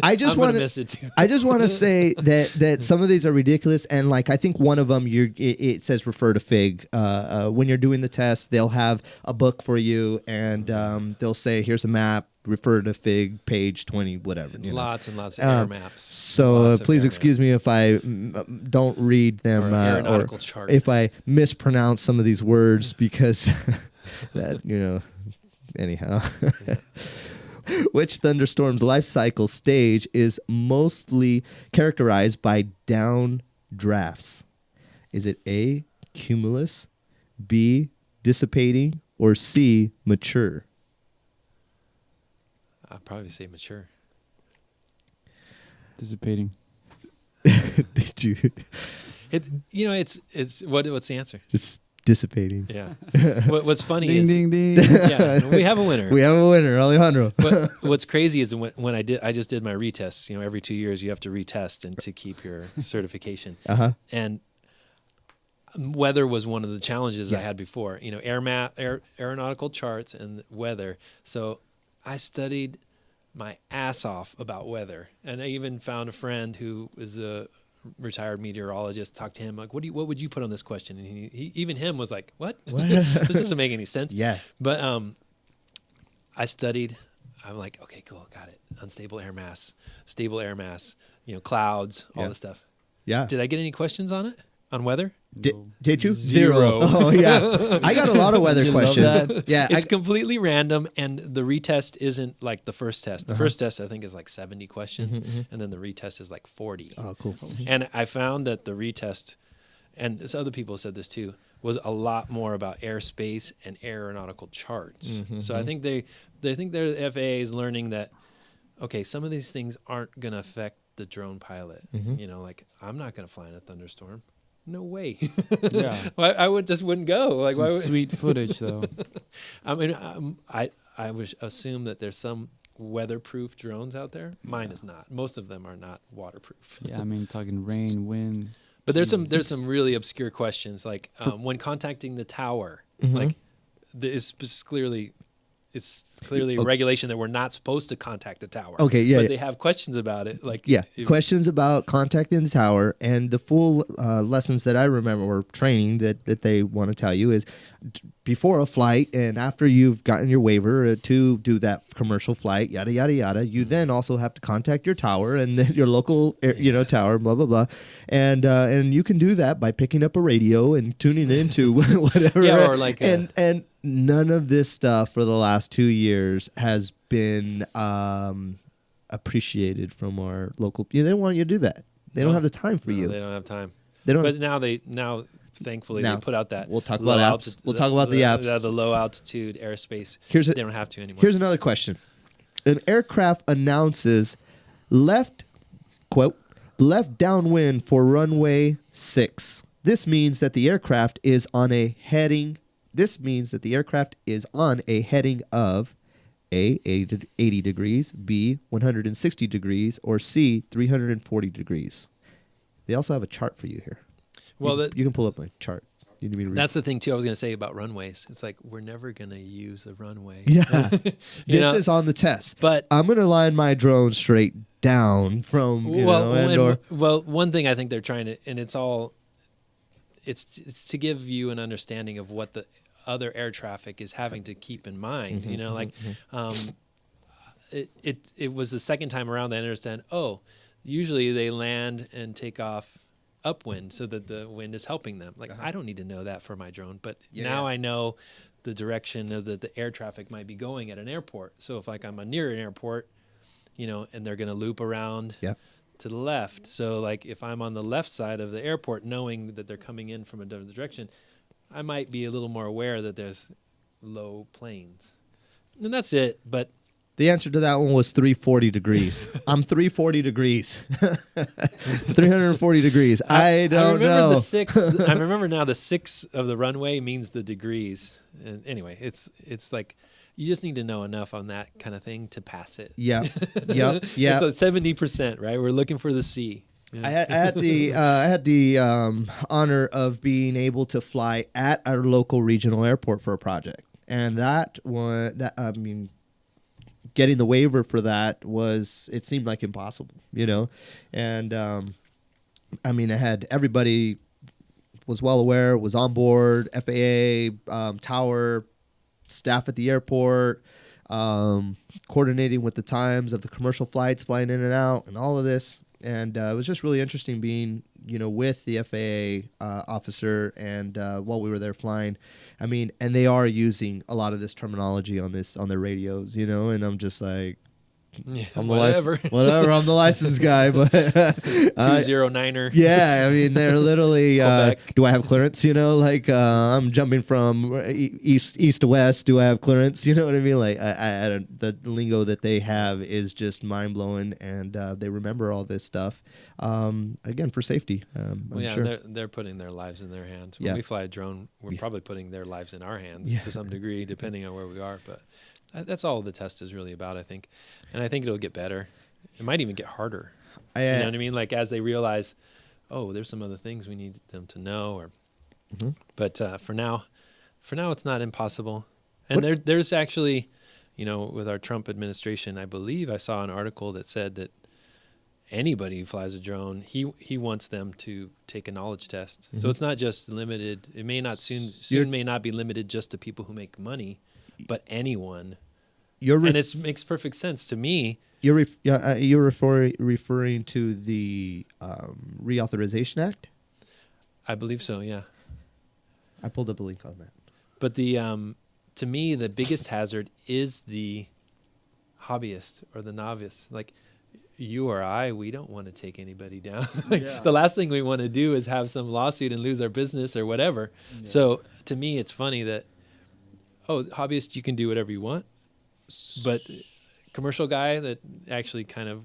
I just want to. I just want to say that some of these are ridiculous, and like I think one of them, it says refer to FIG. When you're doing the test, they'll have a book for you, and they'll say here's a map. Refer to FIG page 20, whatever. Lots and lots of air maps. So please excuse me if I don't read them or chart. If I mispronounce some of these words because that anyhow. Which thunderstorm's life cycle stage is mostly characterized by downdrafts? Is it A, cumulus, B, dissipating, or C, mature? I'd probably say mature. Dissipating. Did you? It's what's the answer? Just dissipating. Yeah. What's funny Ding, is ding, ding. yeah, we have a winner. We have a winner, Alejandro. But what's crazy is when I just did my retests. You know, every 2 years you have to retest and to keep your certification. And weather was one of the challenges I had before. You know, aeronautical charts and weather. So I studied my ass off about weather, and I even found a friend who is a retired meteorologist. Talked to him like, what would you put on this question? And he even him was like, what? This doesn't make any sense. Yeah. But I studied. I'm like, okay, cool, got it. Unstable air mass, stable air mass. You know, clouds, all this stuff. Yeah. Did I get any questions on it? On weather? Did you? Zero. Oh yeah. I got a lot of weather You love questions. that? Yeah. It's completely random, and the retest isn't like the first test. The first test, I think, is like 70 questions, and then the retest is like 40. Oh, cool. And I found that the retest, and this other people said this too, was a lot more about airspace and aeronautical charts. So I think they think the FAA is learning that, okay, some of these things aren't going to affect the drone pilot. You know, like I'm not going to fly in a thunderstorm. No way. Yeah. I wouldn't go. Like, Some why would, sweet footage though. I mean, I would assume that there's some weatherproof drones out there. Mine is not. Most of them are not waterproof. Yeah, I mean talking rain, wind. But there's some really obscure questions, like when contacting the tower, like it's clearly a regulation that we're not supposed to contact the tower. Okay, yeah, But yeah. they have questions about it, like Questions about contacting the tower, and the full lessons that I remember or training that they want to tell you is before a flight and after you've gotten your waiver to do that commercial flight, yada yada yada. You then also have to contact your tower and then your local tower, blah blah blah, and you can do that by picking up a radio and tuning into whatever. Yeah, or like and none of this stuff for the last 2 years has been appreciated from our local. They don't want you to do that. They don't have the time for you. They don't have time. They don't. But now thankfully they put out that. We'll talk about apps. We'll talk about the apps. The low altitude airspace. They don't have to anymore. Here's another question. An aircraft announces left downwind for runway 6. This means that the aircraft is on a heading. This means that the aircraft is on a heading of A, 80 degrees, B, 160 degrees, or C, 340 degrees. They also have a chart for you here. Well, you can pull up my chart. You need me to read. That's the thing, too, I was going to say about runways. It's like, we're never going to use a runway. Yeah. This is on the test. But I'm going to line my drone straight down from, one thing I think they're trying to, and it's to give you an understanding of what the other air traffic is having to keep in mind. It was the second time around that I understand, usually they land and take off upwind so that the wind is helping them. Like, I don't need to know that for my drone, but now I know the direction of the air traffic might be going at an airport. So if like I'm near an airport, and they're going to loop around to the left. So like if I'm on the left side of the airport, knowing that they're coming in from a different direction, I might be a little more aware that there's low planes. And that's it. But the answer to that one was 340 degrees. I'm 340 degrees. 340 degrees. I don't know. I remember now the 6 of the runway means the degrees. And anyway, it's like you just need to know enough on that kind of thing to pass it. Yeah. Yep. It's like 70%, right? We're looking for the C. Yeah. I had the honor of being able to fly at our local regional airport for a project. And getting the waiver for that it seemed like impossible, and I had everybody was well aware, was on board, FAA, tower, staff at the airport, coordinating with the times of the commercial flights flying in and out and all of this. And it was just really interesting being, with the FAA officer and while we were there flying. And they are using a lot of this terminology on their radios, and I'm just like, Yeah, I'm the whatever. whatever. I'm the license guy, but 209er. yeah, I mean they're literally. Quebec. Do I have clearance? I'm jumping from east to west. Do I have clearance? You know what I mean? Like I don't, the lingo that they have is just mind blowing, and they remember all this stuff. Again, for safety. I'm sure. They're putting their lives in their hands. When Yeah. we fly a drone, we're probably putting their lives in our hands to some degree, depending on where we are. But that's all the test is really about, I think. And I think it'll get better. It might even get harder. You know what I mean? Like as they realize, oh, there's some other things we need them to know. Or, but for now, it's not impossible. And there's actually, with our Trump administration, I believe I saw an article that said that anybody who flies a drone, he wants them to take a knowledge test. So it's not just limited. It may not soon may not be limited just to people who make money, but anyone. And it makes perfect sense to me. You're referring to the Reauthorization Act? I believe so, yeah. I pulled up a link on that. But to me, the biggest hazard is the hobbyist or the novice. Like you or I, we don't want to take anybody down. The last thing we want to do is have some lawsuit and lose our business or whatever. Yeah. So to me, it's funny that, hobbyist, you can do whatever you want. But commercial guy that actually kind of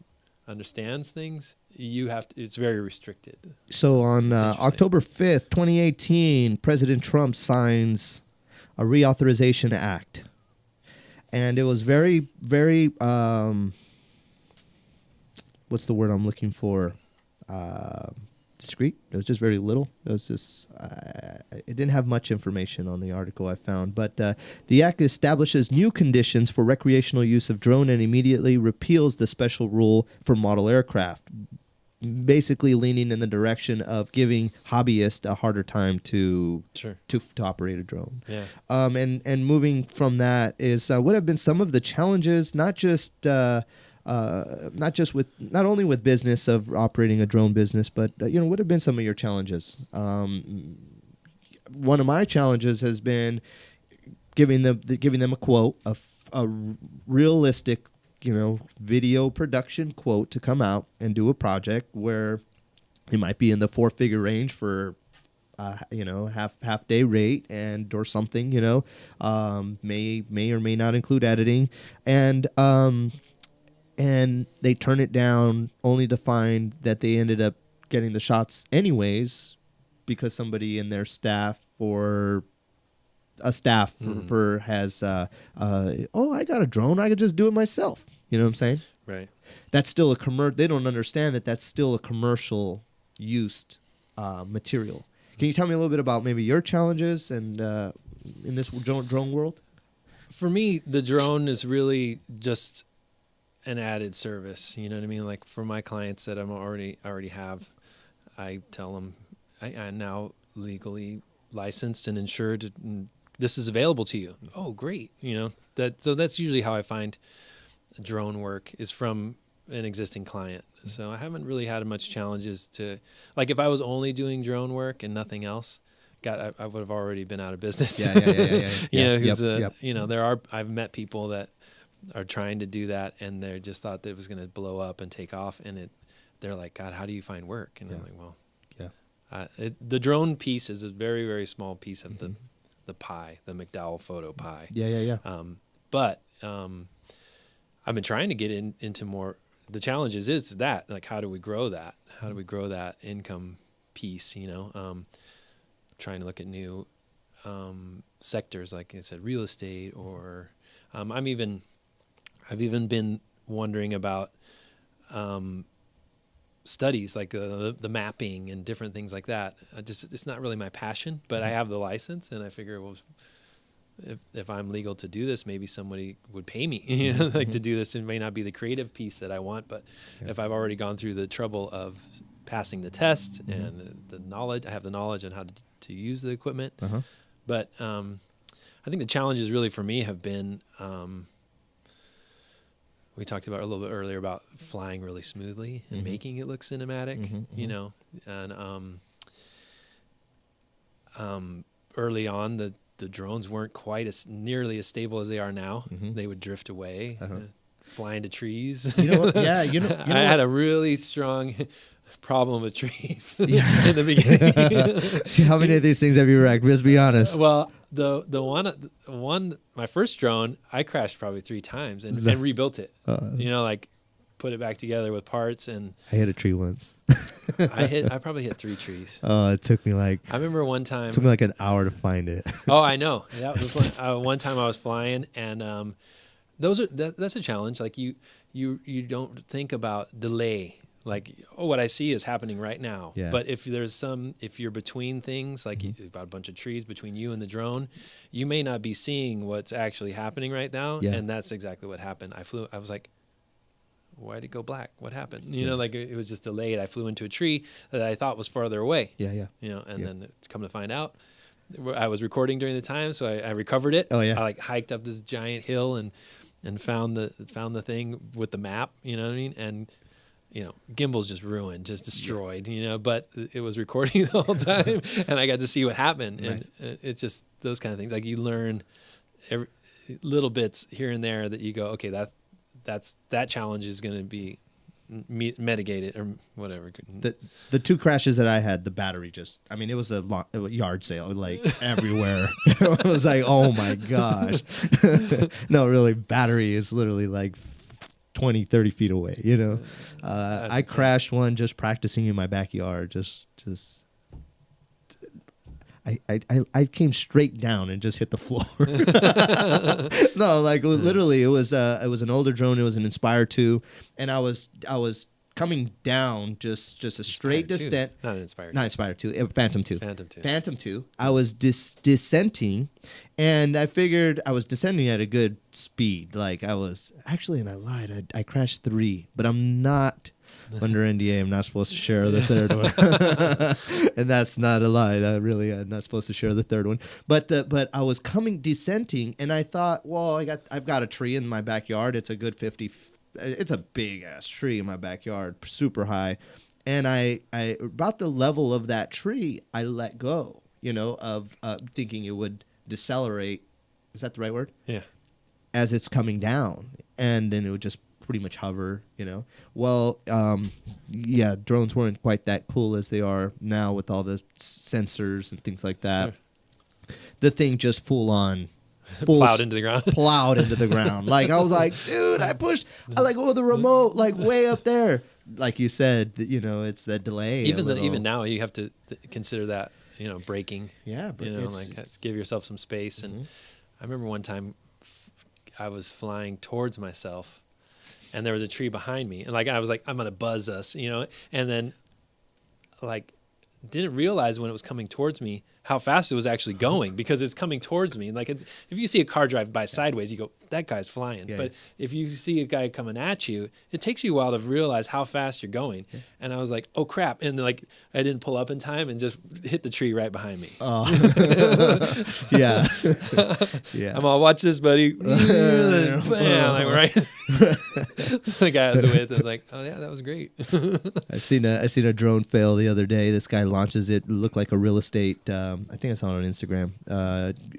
understands things, it's very restricted. So on October 5th, 2018, President Trump signs a Reauthorization Act. And it was very, very, what's the word I'm looking for? Discreet. It was just very little. It was just, it didn't have much information on the article I found. But the act establishes new conditions for recreational use of drone and immediately repeals the special rule for model aircraft, basically leaning in the direction of giving hobbyists a harder time to operate a drone. Yeah. And moving from that is what have been some of the challenges, not only with business of operating a drone business, but what have been some of your challenges? One of my challenges has been giving them a quote, a realistic, video production quote to come out and do a project where it might be in the 4-figure range for half day rate or something. May or may not include editing, and they turn it down only to find that they ended up getting the shots anyways because somebody in their staff has I got a drone, I could just do it myself. You know what I'm saying? Right. That's still they don't understand that that's still a commercial used material. Can you tell me a little bit about maybe your challenges and in this drone world? For me, the drone is really just an added service. You know what I mean? Like for my clients that I already have, I tell them I'm now legally licensed and insured, and this is available to you. Oh, great! So that's usually how I find drone work is from an existing client. So I haven't really had much challenges to, like if I was only doing drone work and nothing else, I would have already been out of business. I've met people that are trying to do that and they just thought that it was going to blow up and take off, and they're like, God, how do you find work? And I'm like, well, the drone piece is a very, very small piece of the pie, the McDowell photo pie. But I've been trying to get into more. The challenge is that, like, how do we grow that? How do we grow that income piece? Trying to look at new sectors, like I said, real estate, or I've even been wondering about studies like the mapping and different things like that. It's not really my passion, but I have the license, and I figure, well, if I'm legal to do this, maybe somebody would pay me, to do this. It may not be the creative piece that I want, but if I've already gone through the trouble of passing the test and the knowledge, I have the knowledge on how to use the equipment. But I think the challenges really for me have been, we talked about a little bit earlier about flying really smoothly and making it look cinematic, and early on the drones weren't quite nearly as stable as they are now. They would drift away fly into trees. You know what? Yeah, you know I had a really strong problem with trees in the beginning. How many of these things have you wrecked? Let's be honest. Well, the one my first drone, I crashed probably 3 times and rebuilt it. Like put it back together with parts, and I hit a tree once. I probably hit 3 trees. Oh, it took me like I remember one time. It took me like an hour to find it. Oh, I know. That was one time I was flying, and that's a challenge. Like you don't think about delay. Like, what I see is happening right now. Yeah. But if you're between things, like you've got a bunch of trees between you and the drone, you may not be seeing what's actually happening right now. Yeah. And that's exactly what happened. I was like, why'd it go black? What happened? Like it was just delayed. I flew into a tree that I thought was farther away. Yeah. And then it's come to find out, I was recording during the time, so I recovered it. Oh, yeah. I like hiked up this giant hill and found the thing with the map. You know what I mean? And gimbal's just ruined, just destroyed, but it was recording the whole time and I got to see what happened. Nice. And it's just those kind of things. Like you learn every little bits here and there that you go, okay, that challenge is going to be mitigated or whatever. The 2 crashes that I had, the battery it was a yard sale, like everywhere. It was like, oh my gosh. No, really, battery is literally like 20, 30 feet away, I crashed one just practicing in my backyard. I came straight down and just hit the floor. No, like literally, it was an older drone. It was an Inspire 2, and I was coming down just a straight descent. Not an Inspire 2. Not Inspire 2. Phantom 2. Phantom 2. I was dissenting, and I figured I was descending at a good speed. Like I was actually, and I lied. I crashed 3, but I'm not under NDA. I'm not supposed to share the third one, and that's not a lie. I'm not supposed to share the third one. But I was descenting, and I thought, well, I've got a tree in my backyard. It's a good 50. It's a big ass tree in my backyard, super high, and I about the level of that tree, I let go. Of thinking it would decelerate. Is that the right word? Yeah. As it's coming down, and then it would just pretty much hover. Well, drones weren't quite that cool as they are now with all the sensors and things like that. Sure. The thing just plowed into the ground. Like I was like, dude, I like the remote like way up there. Like you said, it's that delay. Even now you have to consider that, braking. Yeah, but give yourself some space. Mm-hmm. And I remember one time I was flying towards myself, and there was a tree behind me, and like I was like, I'm gonna buzz us, and then like didn't realize when it was coming towards me how fast it was actually going, because it's coming towards me. Like if you see a car drive by sideways, you go, that guy's flying. Yeah, but if you see a guy coming at you, it takes you a while to realize how fast you're going. Yeah. And I was like, oh crap. And like, I didn't pull up in time and just hit the tree right behind me. Oh, yeah. I'm all, watch this, buddy. Bam, like right. The guy I was with, I was like, oh yeah, that was great. I seen a drone fail the other day. This guy launches it. It looked like a real estate, I think I saw it on Instagram.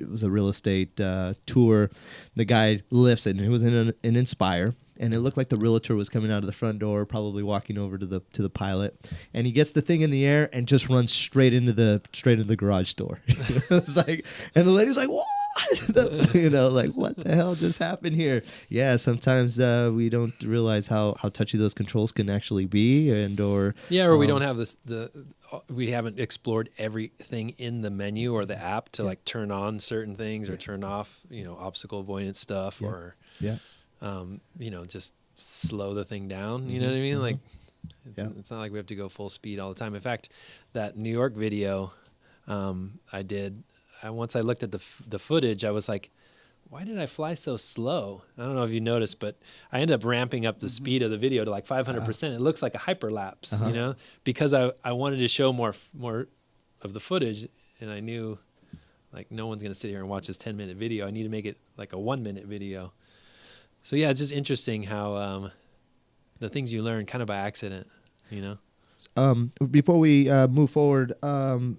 It was a real estate tour. The guy lifts it, and it was in an Inspire, and it looked like the realtor was coming out of the front door, probably walking over to the pilot. And he gets the thing in the air and just runs straight into the garage door. It's like, and the lady's like, what? Like, what the hell just happened here? Yeah, sometimes we don't realize how touchy those controls can actually be, or we don't have we haven't explored everything in the menu or the app to like turn on certain things or turn off, obstacle avoidance stuff, or just slow the thing down. You know what I mean? Mm-hmm. Like, it's not like we have to go full speed all the time. In fact, that New York video I did. Once I looked at the footage, I was like, why did I fly so slow? I don't know if you noticed, but I ended up ramping up the speed of the video to like 500%. It looks like a hyperlapse, because I wanted to show more of the footage, and I knew like no one's going to sit here and watch this 10-minute video. I need to make it like a 1-minute video. So yeah, it's just interesting how the things you learn kind of by accident, Before we move forward,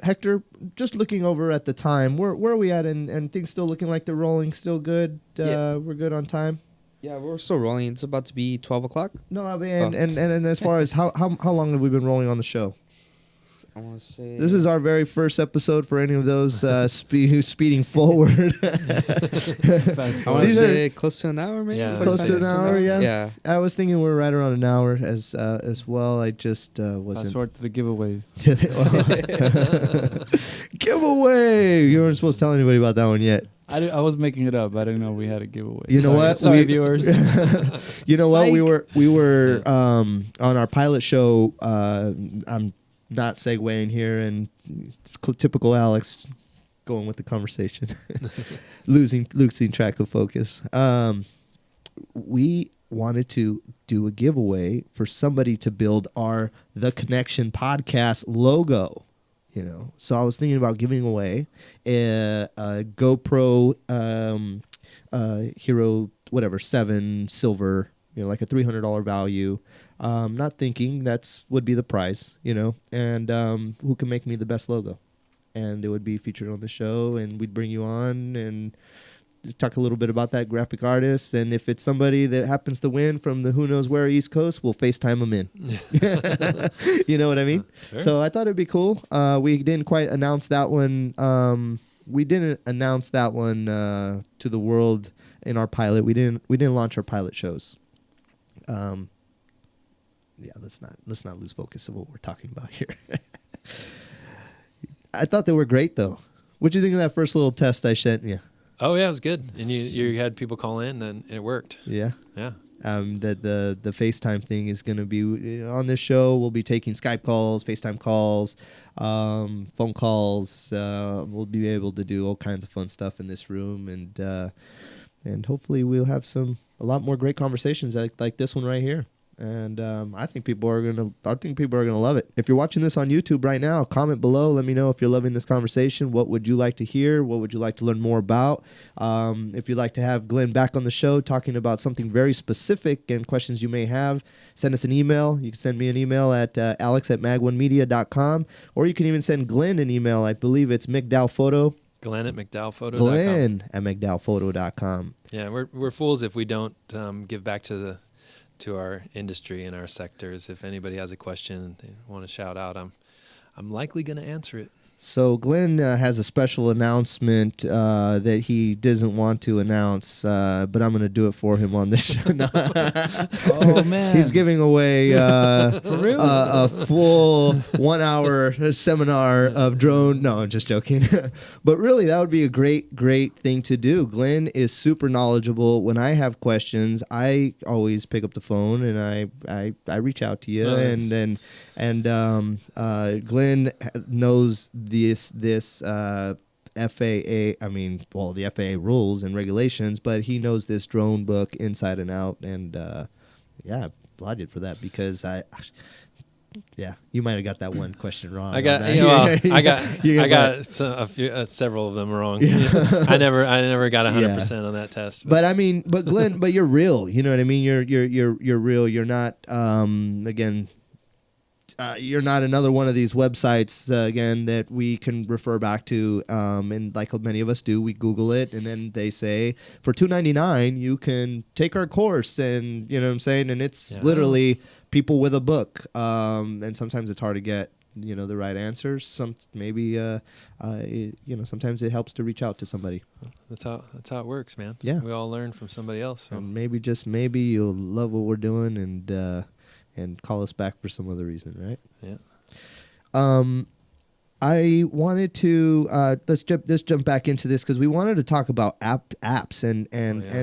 Hector, just looking over at the time, where are we at, and things still looking like they're rolling still good? We're good on time? Yeah, we're still rolling. It's about to be 12 o'clock. No, I mean, and as far as how long have we been rolling on the show? I want to say This is our very first episode for any of those speeding forward. Fast I want forward. to These say close to an hour, maybe. Yeah. Close to an 45 hour, minutes. yeah. Yeah. I was thinking we're right around an hour as well. I just Fast wasn't. forward to the giveaways. Giveaway! You weren't supposed to tell anybody about that one yet. I was making it up. I didn't know we had a giveaway. You know Sorry. what? Sorry, We- viewers. You know what? We Psych. were on our pilot show. I'm not segueing here, and typical Alex going with the conversation, losing track of focus. We wanted to do a giveaway for somebody to build our The Connection podcast logo. You know, so I was thinking about giving away a GoPro Hero 7 silver, like a $300 value. Not thinking would be the prize, and who can make me the best logo, and it would be featured on the show, and we'd bring you on and talk a little bit about that graphic artist, and if it's somebody that happens to win from the who knows where East Coast, we'll FaceTime them in. You know what I mean? Sure. So I thought it'd be cool. We didn't quite announce that one. We didn't announce that one to the world in our pilot. We didn't launch our pilot shows. Yeah, let's not lose focus of what we're talking about here. I thought they were great though. What'd you think of that first little test I sent you? Oh yeah, it was good. And you had people call in, and it worked. Yeah. Yeah. That the FaceTime thing is going to be on this show. We'll be taking Skype calls, FaceTime calls, phone calls. We'll be able to do all kinds of fun stuff in this room, and hopefully we'll have a lot more great conversations like this one right here. And I think people are gonna love it. If you're watching this on YouTube right now, comment below. Let me know if you're loving this conversation. What would you like to hear? What would you like to learn more about? If you'd like to have Glenn back on the show talking about something very specific and questions you may have, send us an email. You can send me an email at alex@mag1media.com, or you can even send Glenn an email. I believe it's McDowellPhoto. Glenn at McDowellPhoto.com. Glenn at McDowellPhoto.com. Yeah, we're fools if we don't give back to our industry and our sectors. If anybody has a question they want to shout out, I'm likely going to answer it. So Glenn has a special announcement that he doesn't want to announce, but I'm going to do it for him on this show. No. Oh man, He's giving away real? a full 1 hour seminar of drone. No, I'm just joking. But really, that would be a great thing to do. Glenn is super knowledgeable. When I have questions, I always pick up the phone and I reach out to you. Nice. And Glenn knows this FAA. I mean, well, the FAA rules and regulations, but he knows this drone book inside and out. And yeah, I applaud you for that because yeah, you might have got that one question wrong. I got several of them wrong. Yeah. I never got 100% on that test. But I mean, Glenn, but you're real. You know what I mean? You're real. You're not you're not another one of these websites again that we can refer back to, and like many of us do, we Google it, and then they say for $2.99 you can take our course, and you know what I'm saying, and it's literally people with a book, and sometimes it's hard to get the right answers. Sometimes it helps to reach out to somebody. That's how it works, man. Yeah, we all learn from somebody else. So. And maybe just maybe you'll love what we're doing and call us back for some other reason, right? Yeah. I wanted to let's jump back into this because we wanted to talk about apps and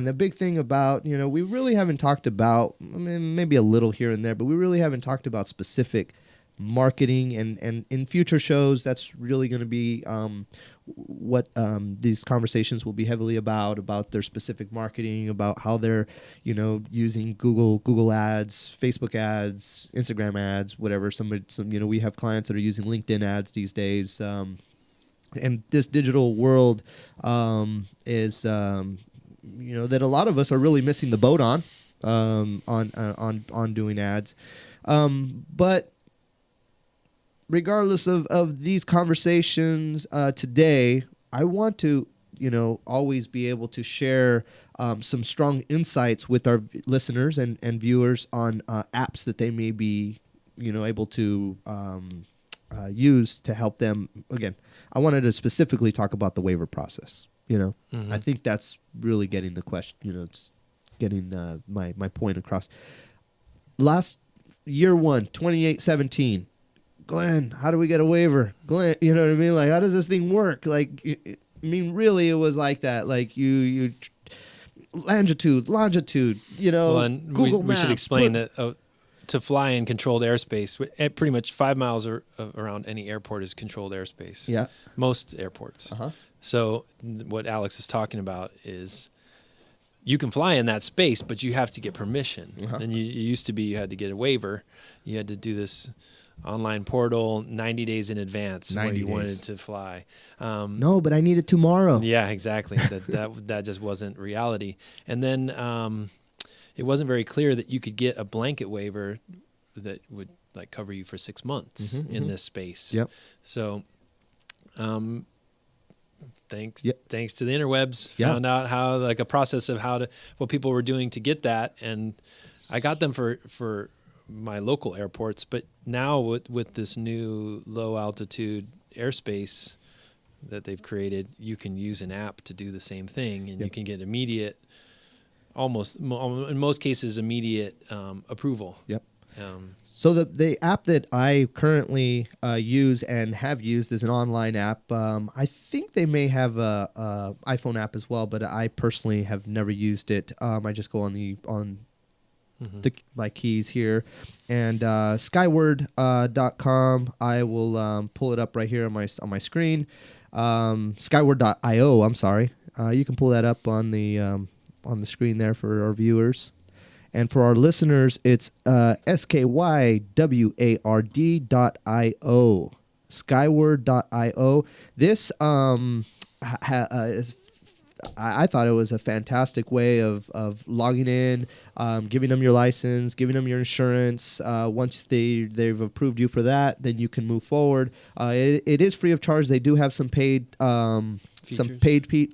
the big thing about we really haven't talked about, I mean, maybe a little here and there, but we really haven't talked about specific marketing, and in future shows that's really going to be what these conversations will be heavily about their specific marketing, about how they're using Google ads, Facebook ads, Instagram ads, whatever. We have clients that are using LinkedIn ads these days, and this digital world is that a lot of us are really missing the boat on doing ads, but regardless of these conversations today, I want to always be able to share some strong insights with our listeners and viewers on apps that they may be, able to use to help them. Again, I wanted to specifically talk about the waiver process. I think that's really getting the question. It's getting my point across. Last year 2017. Glenn, how do we get a waiver? Glenn, you know what I mean? Like, how does this thing work? Like, really, it was like that. Like, you longitude, Well, and Google we Maps. should explain that to fly in controlled airspace, pretty much 5 miles around any airport is controlled airspace. Yeah. Most airports. Uh-huh. So what Alex is talking about is you can fly in that space, but you have to get permission. Uh-huh. And you used to be, you had to get a waiver. You had to do this online portal 90 days in advance where 90 you days. wanted to fly. No, but I need it tomorrow. Yeah, exactly. that just wasn't reality. And then it wasn't very clear that you could get a blanket waiver that would like cover you for 6 months in this space. Yep. So thanks to the interwebs, Yeah. found out how like a process of what people were doing to get that, and I got them for my local airports, but now with this new low altitude airspace that they've created, you can use an app to do the same thing, and you can get immediate, in most cases, immediate approval. Yep. So the app that I currently use and have used is an online app. I think they may have a iPhone app as well, but I personally have never used it. I just go on my keys here, and skyward.com. I will pull it up right here on my screen. Skyward.io. I'm sorry. You can pull that up on the screen there for our viewers. And for our listeners, it's skyward.io. Skyward.io. This I thought it was a fantastic way of logging in, giving them your license, giving them your insurance. Once they've approved you for that, then you can move forward. It is free of charge. They do have some paid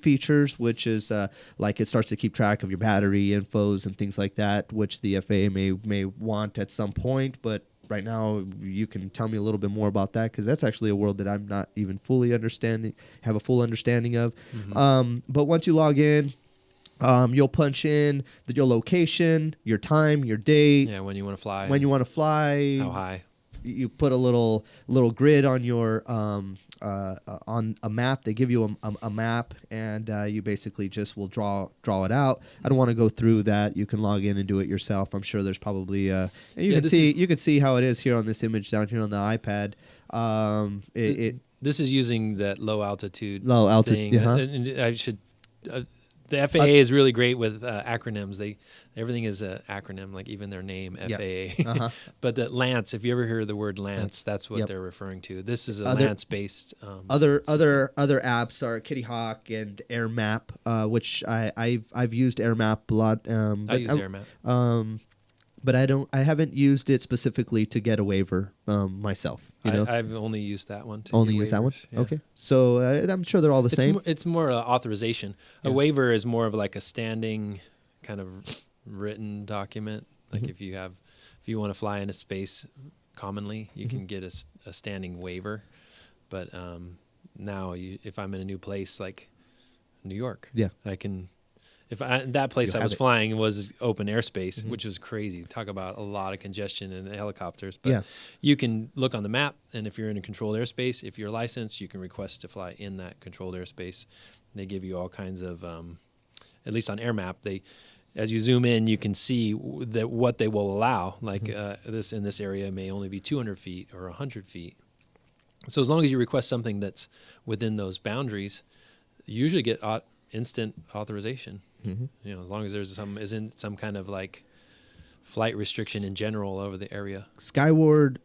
features, which is like it starts to keep track of your battery infos and things like that, which the FAA may want at some point. But right now, you can tell me a little bit more about that, because that's actually a world that I'm not even fully have a full understanding of. But once you log in, you'll punch in your location, your time, your date. Yeah, when you want to fly. How high. You put a little grid on your on a map. They give you a map, and you basically just will draw it out. I don't want to go through that. You can log in and do it yourself. I'm sure there's probably you can see how it is here on this image down here on the iPad. This is using that low altitude thing. And I should. The FAA is really great with acronyms. Everything is an acronym, like even their name, FAA. But the LANCE, if you ever hear the word LANCE, that's what they're referring to. This is a LANCE-based other apps are Kitty Hawk and AirMap, which I've used AirMap a lot. I use AirMap. But I haven't used it specifically to get a waiver myself. I've only used that one. Used that one? Yeah. Okay. So I'm sure they're all the same. It's more authorization. A waiver is more of like a standing kind of written document. Like if you want to fly in a space commonly, you can get a standing waiver. But now if I'm in a new place like New York, I can. That place I was flying was open airspace, which was crazy. Talk about a lot of congestion in the helicopters. But you can look on the map, and if you're in a controlled airspace, if you're licensed, you can request to fly in that controlled airspace. They give you all kinds of, at least on AirMap, as you zoom in, you can see what they will allow. Like this in this area may only be 200 feet or 100 feet. So as long as you request something that's within those boundaries, you usually get instant authorization. As long as there's isn't some kind of like flight restriction in general over the area. Skyward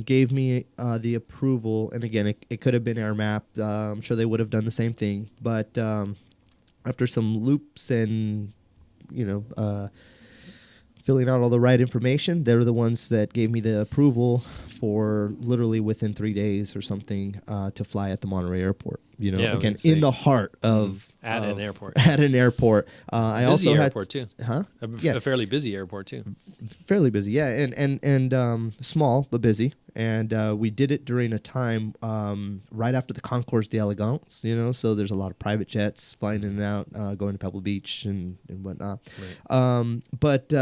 gave me the approval, and again, it could have been AirMap. I'm sure they would have done the same thing, but after some loops and filling out all the right information, they're the ones that gave me the approval for literally within 3 days or something to fly at the Monterey Airport. You know, Yeah, I again, would say. in the heart of At an airport. At an airport. I Busy also airport had, too. huh? A fairly busy airport too. Fairly busy, yeah, and small but busy. And we did it during a time right after the Concours d'Elegance, you know, so there's a lot of private jets flying in and out, going to Pebble Beach and whatnot. Right. But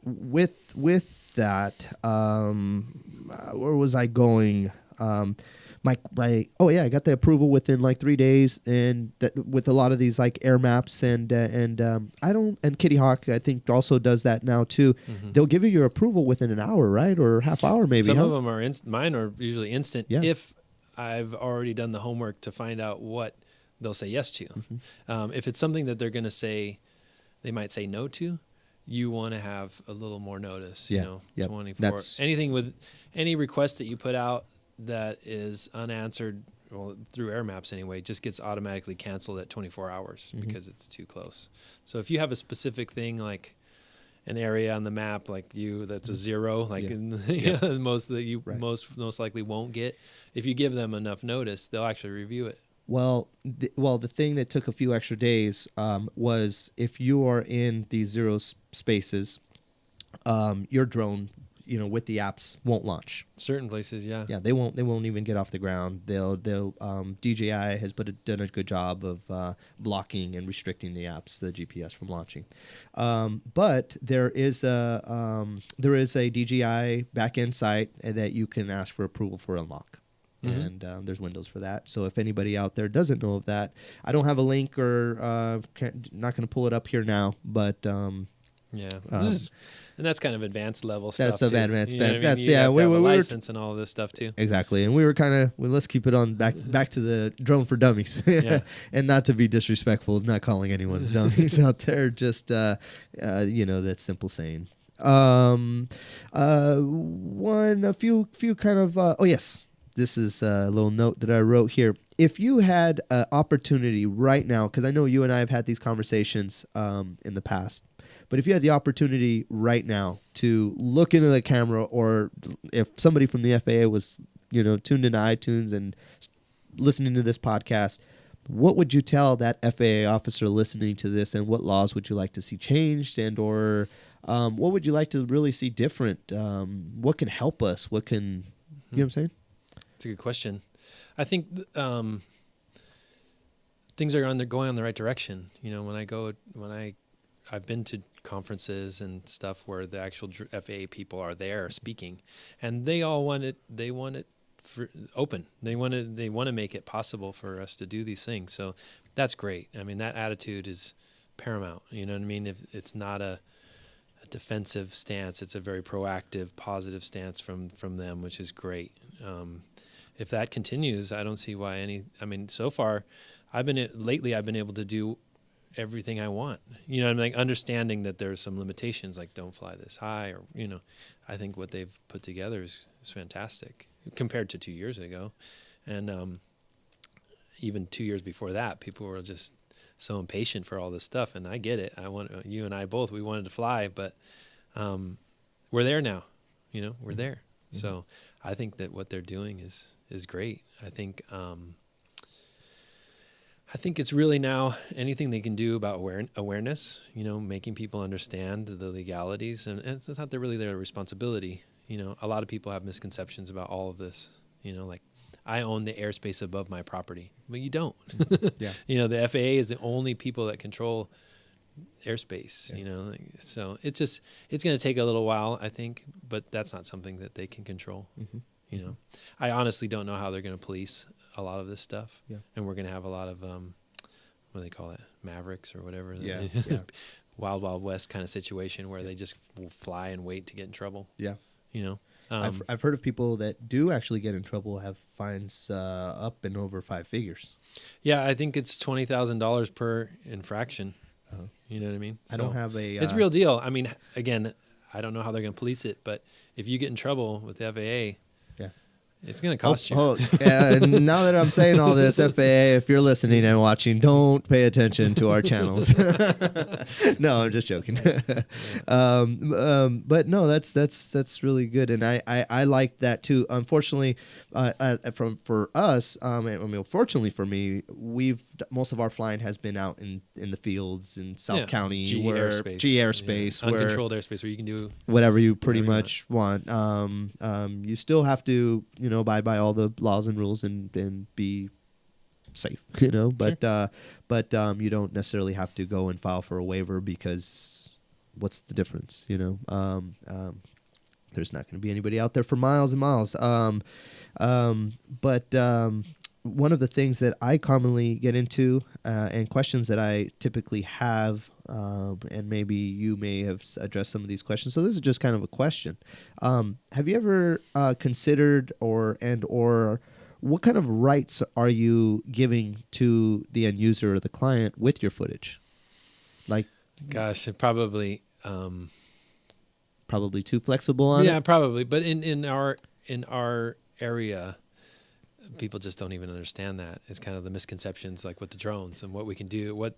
with that, where was I going? I got the approval within like 3 days, and that with a lot of these like air maps and Kitty Hawk I think also does that now too. Mm-hmm. They'll give you your approval within an hour, right, or half hour maybe. Some of them are mine are usually instant. Yeah. If I've already done the homework to find out what they'll say yes to. Mm-hmm. If it's something that they're going to say, they might say no to. You want to have a little more notice. Yeah. You know, Yep. 24. Anything with any request that you put out that is unanswered, well, through air maps anyway, just gets automatically canceled at 24 hours because it's too close. So if you have a specific thing like an area on the map like that's a 0, like most that you most likely won't get, if you give them enough notice, they'll actually review it. Well, the thing that took a few extra days was if you are in these 0 spaces, your drone, you know, with the apps won't launch. Certain places, yeah. Yeah, they won't even get off the ground. They'll DJI has done a good job of blocking and restricting the apps, the GPS from launching. But there is a DJI backend site that you can ask for approval for unlock. And there's windows for that. So if anybody out there doesn't know of that, I don't have a link or not going to pull it up here now, but yeah. And that's kind of advanced level stuff. That's too. advanced. You know what I mean? That's You have to have a we were license and all this stuff too. exactly. And we were kind of let's keep it on back to the drone for dummies, and not to be disrespectful, not calling anyone dummies out there. Just you know, that simple saying. A few kind of. Oh yes. This is a little note that I wrote here. If you had an opportunity right now, because I know you and I have had these conversations in the past, but if you had the opportunity right now to look into the camera, or if somebody from the FAA was, you know, tuned into iTunes and listening to this podcast, what would you tell that FAA officer listening to this, and what laws would you like to see changed, and or what would you like to really see different? What can help us? What can, you know what I'm saying? That's a good question. I think things are going in the right direction. You know, I've been to conferences and stuff where the actual FAA people are there speaking, and they all want it. They want it open. They want to make it possible for us to do these things. So that's great. I mean, that attitude is paramount. You know what I mean? If it's not a defensive stance, it's a very proactive, positive stance from them, which is great. If that continues, I don't see why so far I've been able to do everything I want. You know, I'm like understanding that there's some limitations, like don't fly this high, or, you know, I think what they've put together is fantastic compared to 2 years ago. And even 2 years before that, people were just so impatient for all this stuff. And I get it. You and I both, we wanted to fly, but we're there now, you know, we're there. Mm-hmm. So I think that what they're doing is great. I think it's really now anything they can do about awareness, you know, making people understand the legalities, and it's not really their responsibility. You know, a lot of people have misconceptions about all of this, you know, like I own the airspace above my property, but you don't. Yeah. You know, the FAA is the only people that control airspace, you know, so it's going to take a little while, I think, but that's not something that they can control. Mm-hmm. You know, I honestly don't know how they're going to police a lot of this stuff. Yeah. And we're going to have a lot of, what do they call it? Mavericks or whatever. Yeah. Wild, Wild West kind of situation where they just fly and wait to get in trouble. Yeah. You know, I've heard of people that do actually get in trouble have fines up and over 5 figures. Yeah. I think it's $20,000 per infraction. Uh-huh. You know what I mean? I don't have a... it's a real deal. I mean, again, I don't know how they're going to police it, but if you get in trouble with the FAA, It's going to cost you. Now that I'm saying all this, FAA, if you're listening and watching, don't pay attention to our channels. No, I'm just joking. But no, that's really good, and I like that too. Unfortunately, for us, fortunately for me, most of our flying has been out in the fields in South County, G airspace, where uncontrolled airspace, where you can do whatever you pretty much want. You still have to, abide by all the laws and rules and be safe, but sure. You don't necessarily have to go and file for a waiver, because what's the difference? There's not going to be anybody out there for miles and miles. But one of the things that I commonly get into, and questions that I typically have, and maybe you may have addressed some of these questions. So this is just kind of a question. Have you ever considered or what kind of rights are you giving to the end user or the client with your footage? Like, gosh, it probably too flexible on it? Yeah, probably. But in our area, people just don't even understand that. It's kind of the misconceptions, like with the drones and what we can do, what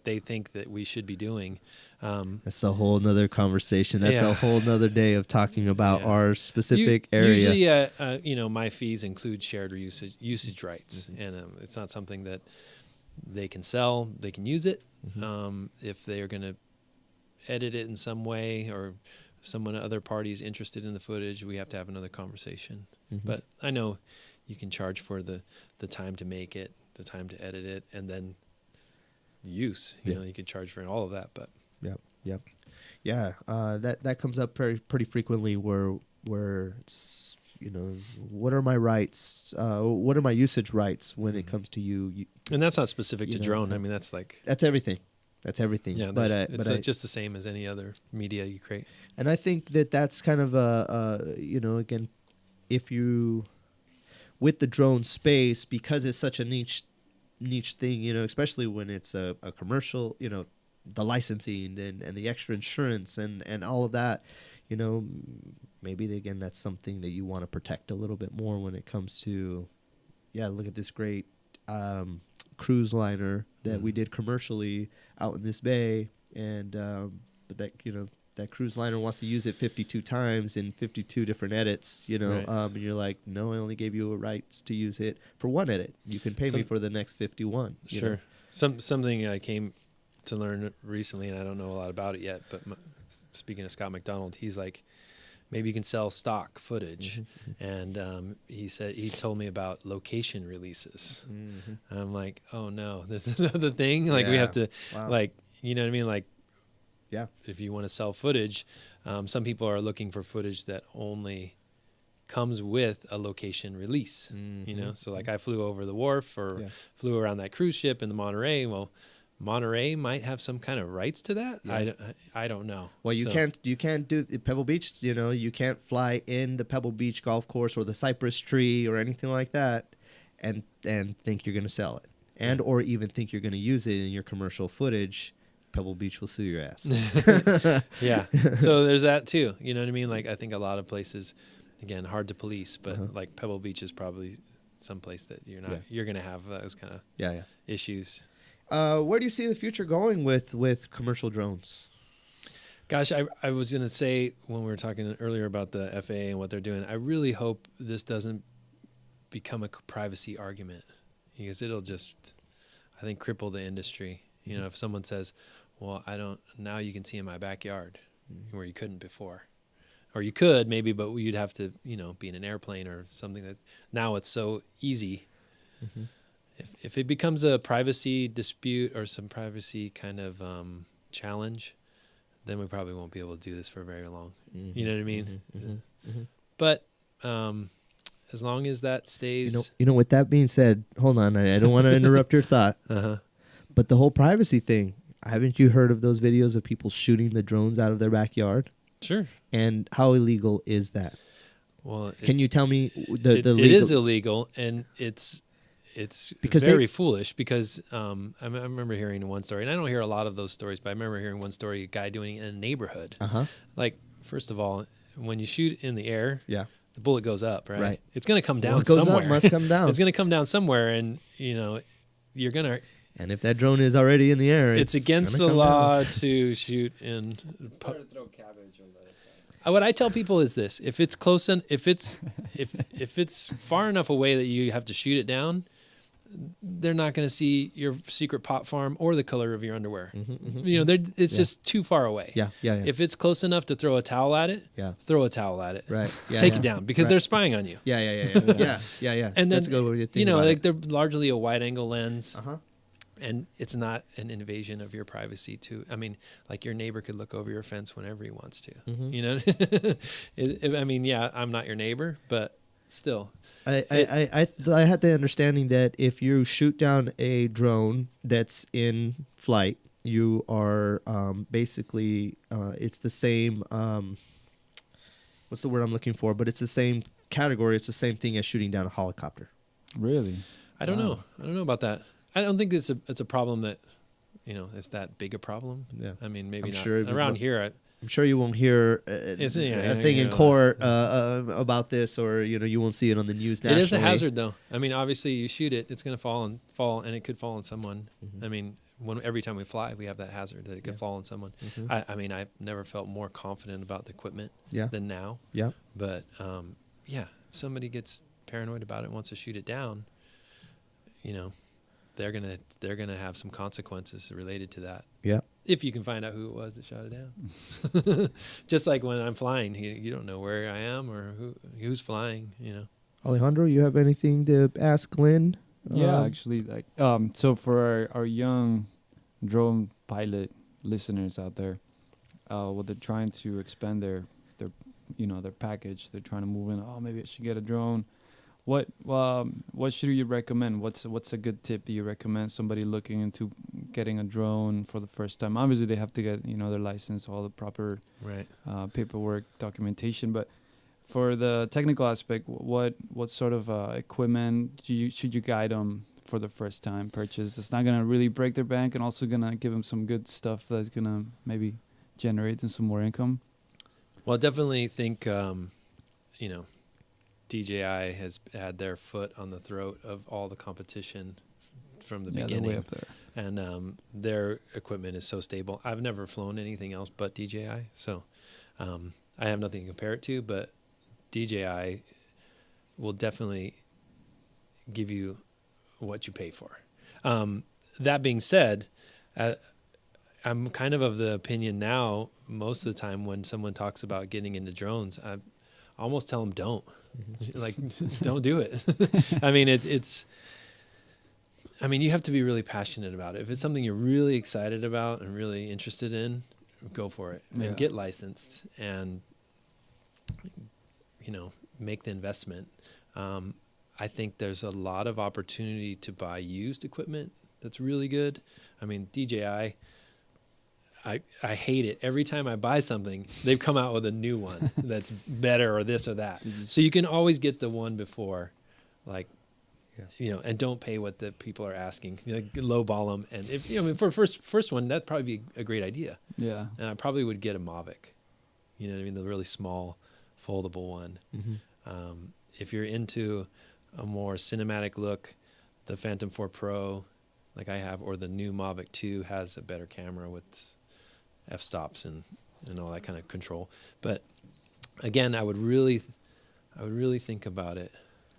they think that we should be doing. That's a whole nother conversation. That's a whole nother day of talking about our specific area. Usually, my fees include shared usage rights, and it's not something that they can sell. They can use it. If they are going to edit it in some way, or other party's interested in the footage, we have to have another conversation. But I know you can charge for the time to make it, the time to edit it, and then the use. You can charge for all of that. But that comes up pretty frequently, where it's, what are my rights? What are my usage rights when it comes to you? And that's not specific to drone. I mean, that's everything. That's everything. Yeah, it's just the same as any other media you create. And I think that's kind of again, if you, with the drone space, because it's such a niche thing, especially when it's a commercial, the licensing and the extra insurance and all of that, maybe again, that's something that you want to protect a little bit more when it comes to, look at this great cruise liner that we did commercially out in this bay, and but that cruise liner wants to use it 52 times in 52 different edits, right. And you're like, no, I only gave you a rights to use it for one edit. You can pay me for the next 51. Sure. Something I came to learn recently, and I don't know a lot about it yet, but speaking of Scott McDonald, he's like, maybe you can sell stock footage. And he told me about location releases. I'm like, oh no, there's another thing. Like we have to, like, you know what I mean? Like, if you want to sell footage, some people are looking for footage that only comes with a location release, So like I flew over the wharf or flew around that cruise ship in the Monterey. Well, Monterey might have some kind of rights to that. I don't know. Well, you can't do Pebble Beach. You can't fly in the Pebble Beach golf course or the cypress tree or anything like that, and think you're going to sell it, or even think you're going to use it in your commercial footage. Pebble Beach will sue your ass. Yeah. So there's that too. You know what I mean? Like I think a lot of places, again, hard to police, but like Pebble Beach is probably some place that you're going to have those kind of issues. Where do you see the future going with commercial drones? Gosh, I was going to say when we were talking earlier about the FAA and what they're doing, I really hope this doesn't become a privacy argument, because it'll just, I think, cripple the industry. If someone says, well, now you can see in my backyard where you couldn't before. Or you could maybe, but you'd have to, be in an airplane or something that now it's so easy. If it becomes a privacy dispute or some privacy kind of challenge, then we probably won't be able to do this for very long. You know what I mean? But as long as that stays... with that being said, hold on, I don't want to interrupt your thought. But the whole privacy thing, haven't you heard of those videos of people shooting the drones out of their backyard? Sure. And how illegal is that? Well, can you tell me the legal? It is illegal, and it's very foolish because I remember hearing one story, and I don't hear a lot of those stories, but I remember hearing one story, a guy doing it in a neighborhood. Like, first of all, when you shoot in the air, the bullet goes up, right? Right. It's going to come down What goes somewhere. up must come down. It's going to come down somewhere, and you're going to. And if that drone is already in the air, It's against the gonna come law down. to shoot in. Throw cabbage or lettuce. What I tell people is this: if it's close and if it's far enough away that you have to shoot it down, they're not going to see your secret pot farm or the color of your underwear. It's just too far away. Yeah. If it's close enough to throw a towel at it, throw a towel at it. Right. Yeah, Take yeah. it down because Right. they're spying on you. Yeah. Yeah. And That's then, a good way to think about it. they're largely a wide angle lens. Uh-huh. And it's not an invasion of your privacy too. I mean, like your neighbor could look over your fence whenever he wants to. I'm not your neighbor, but still. I had the understanding that if you shoot down a drone that's in flight, you are basically it's the same. What's the word I'm looking for? But it's the same category. It's the same thing as shooting down a helicopter. Really? I don't know. I don't know about that. I don't think it's a problem that, it's that big a problem. Yeah. I mean, maybe I'm not sure around here. I'm sure you won't hear a thing in court about this, or you won't see it on the news nationally. It is a hazard, though. I mean, obviously, you shoot it, it's going to fall, and it could fall on someone. Mm-hmm. I mean, every time we fly, we have that hazard that it could fall on someone. Mm-hmm. I mean, I've never felt more confident about the equipment than now. Yeah. But if somebody gets paranoid about it and wants to shoot it down, they're gonna have some consequences related to that. Yeah. If you can find out who it was that shot it down. Just like when I'm flying, you don't know where I am or who's flying, Alejandro, you have anything to ask Glenn? Yeah, actually, so for our young drone pilot listeners out there, they're trying to expand their package. They're trying to move in. Oh, maybe I should get a drone. What should you recommend? What's a good tip you recommend somebody looking into getting a drone for the first time? Obviously, they have to get their license, all the proper paperwork, documentation. But for the technical aspect, what sort of equipment should you guide them for the first time purchase? It's not gonna really break their bank, and also gonna give them some good stuff that's gonna maybe generate them some more income. Well, I definitely think DJI has had their foot on the throat of all the competition from the beginning. They're way up there. And their equipment is so stable. I've never flown anything else but DJI, so I have nothing to compare it to, but DJI will definitely give you what you pay for. That being said, I'm kind of the opinion now, most of the time when someone talks about getting into drones, I almost tell them don't. Like, don't do it. I mean, you have to be really passionate about it. If it's something you're really excited about and really interested in, go for it and get licensed and, make the investment. I think there's a lot of opportunity to buy used equipment that's really good. I mean, DJI, I hate it. Every time I buy something, they've come out with a new one that's better or this or that. So you can always get the one before, and don't pay what the people are asking. Lowball them. And for first one, that'd probably be a great idea. Yeah. And I probably would get a Mavic. You know what I mean? The really small, foldable one. Mm-hmm. If you're into a more cinematic look, the Phantom 4 Pro, like I have, or the new Mavic 2 has a better camera with f-stops and all that kind of control. But again, I would really think about it.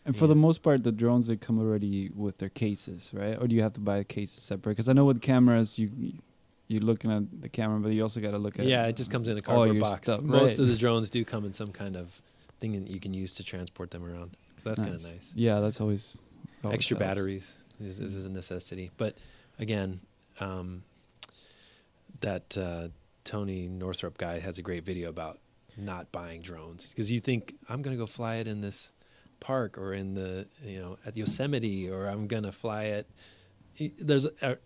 And for the most part, the drones, they come already with their cases, right? Or do you have to buy a case separate? Because I know with cameras, you're looking at the camera, but you also got to look at it just comes in a cardboard box. Stuff, Most of the drones do come in some kind of thing that you can use to transport them around. So that's kind of nice. Yeah, that's always extra helps. Batteries is a necessity. But again, that Tony Northrup guy has a great video about not buying drones, because you think, I'm going to go fly it in this park or in the at Yosemite, or I'm going to fly it. There's a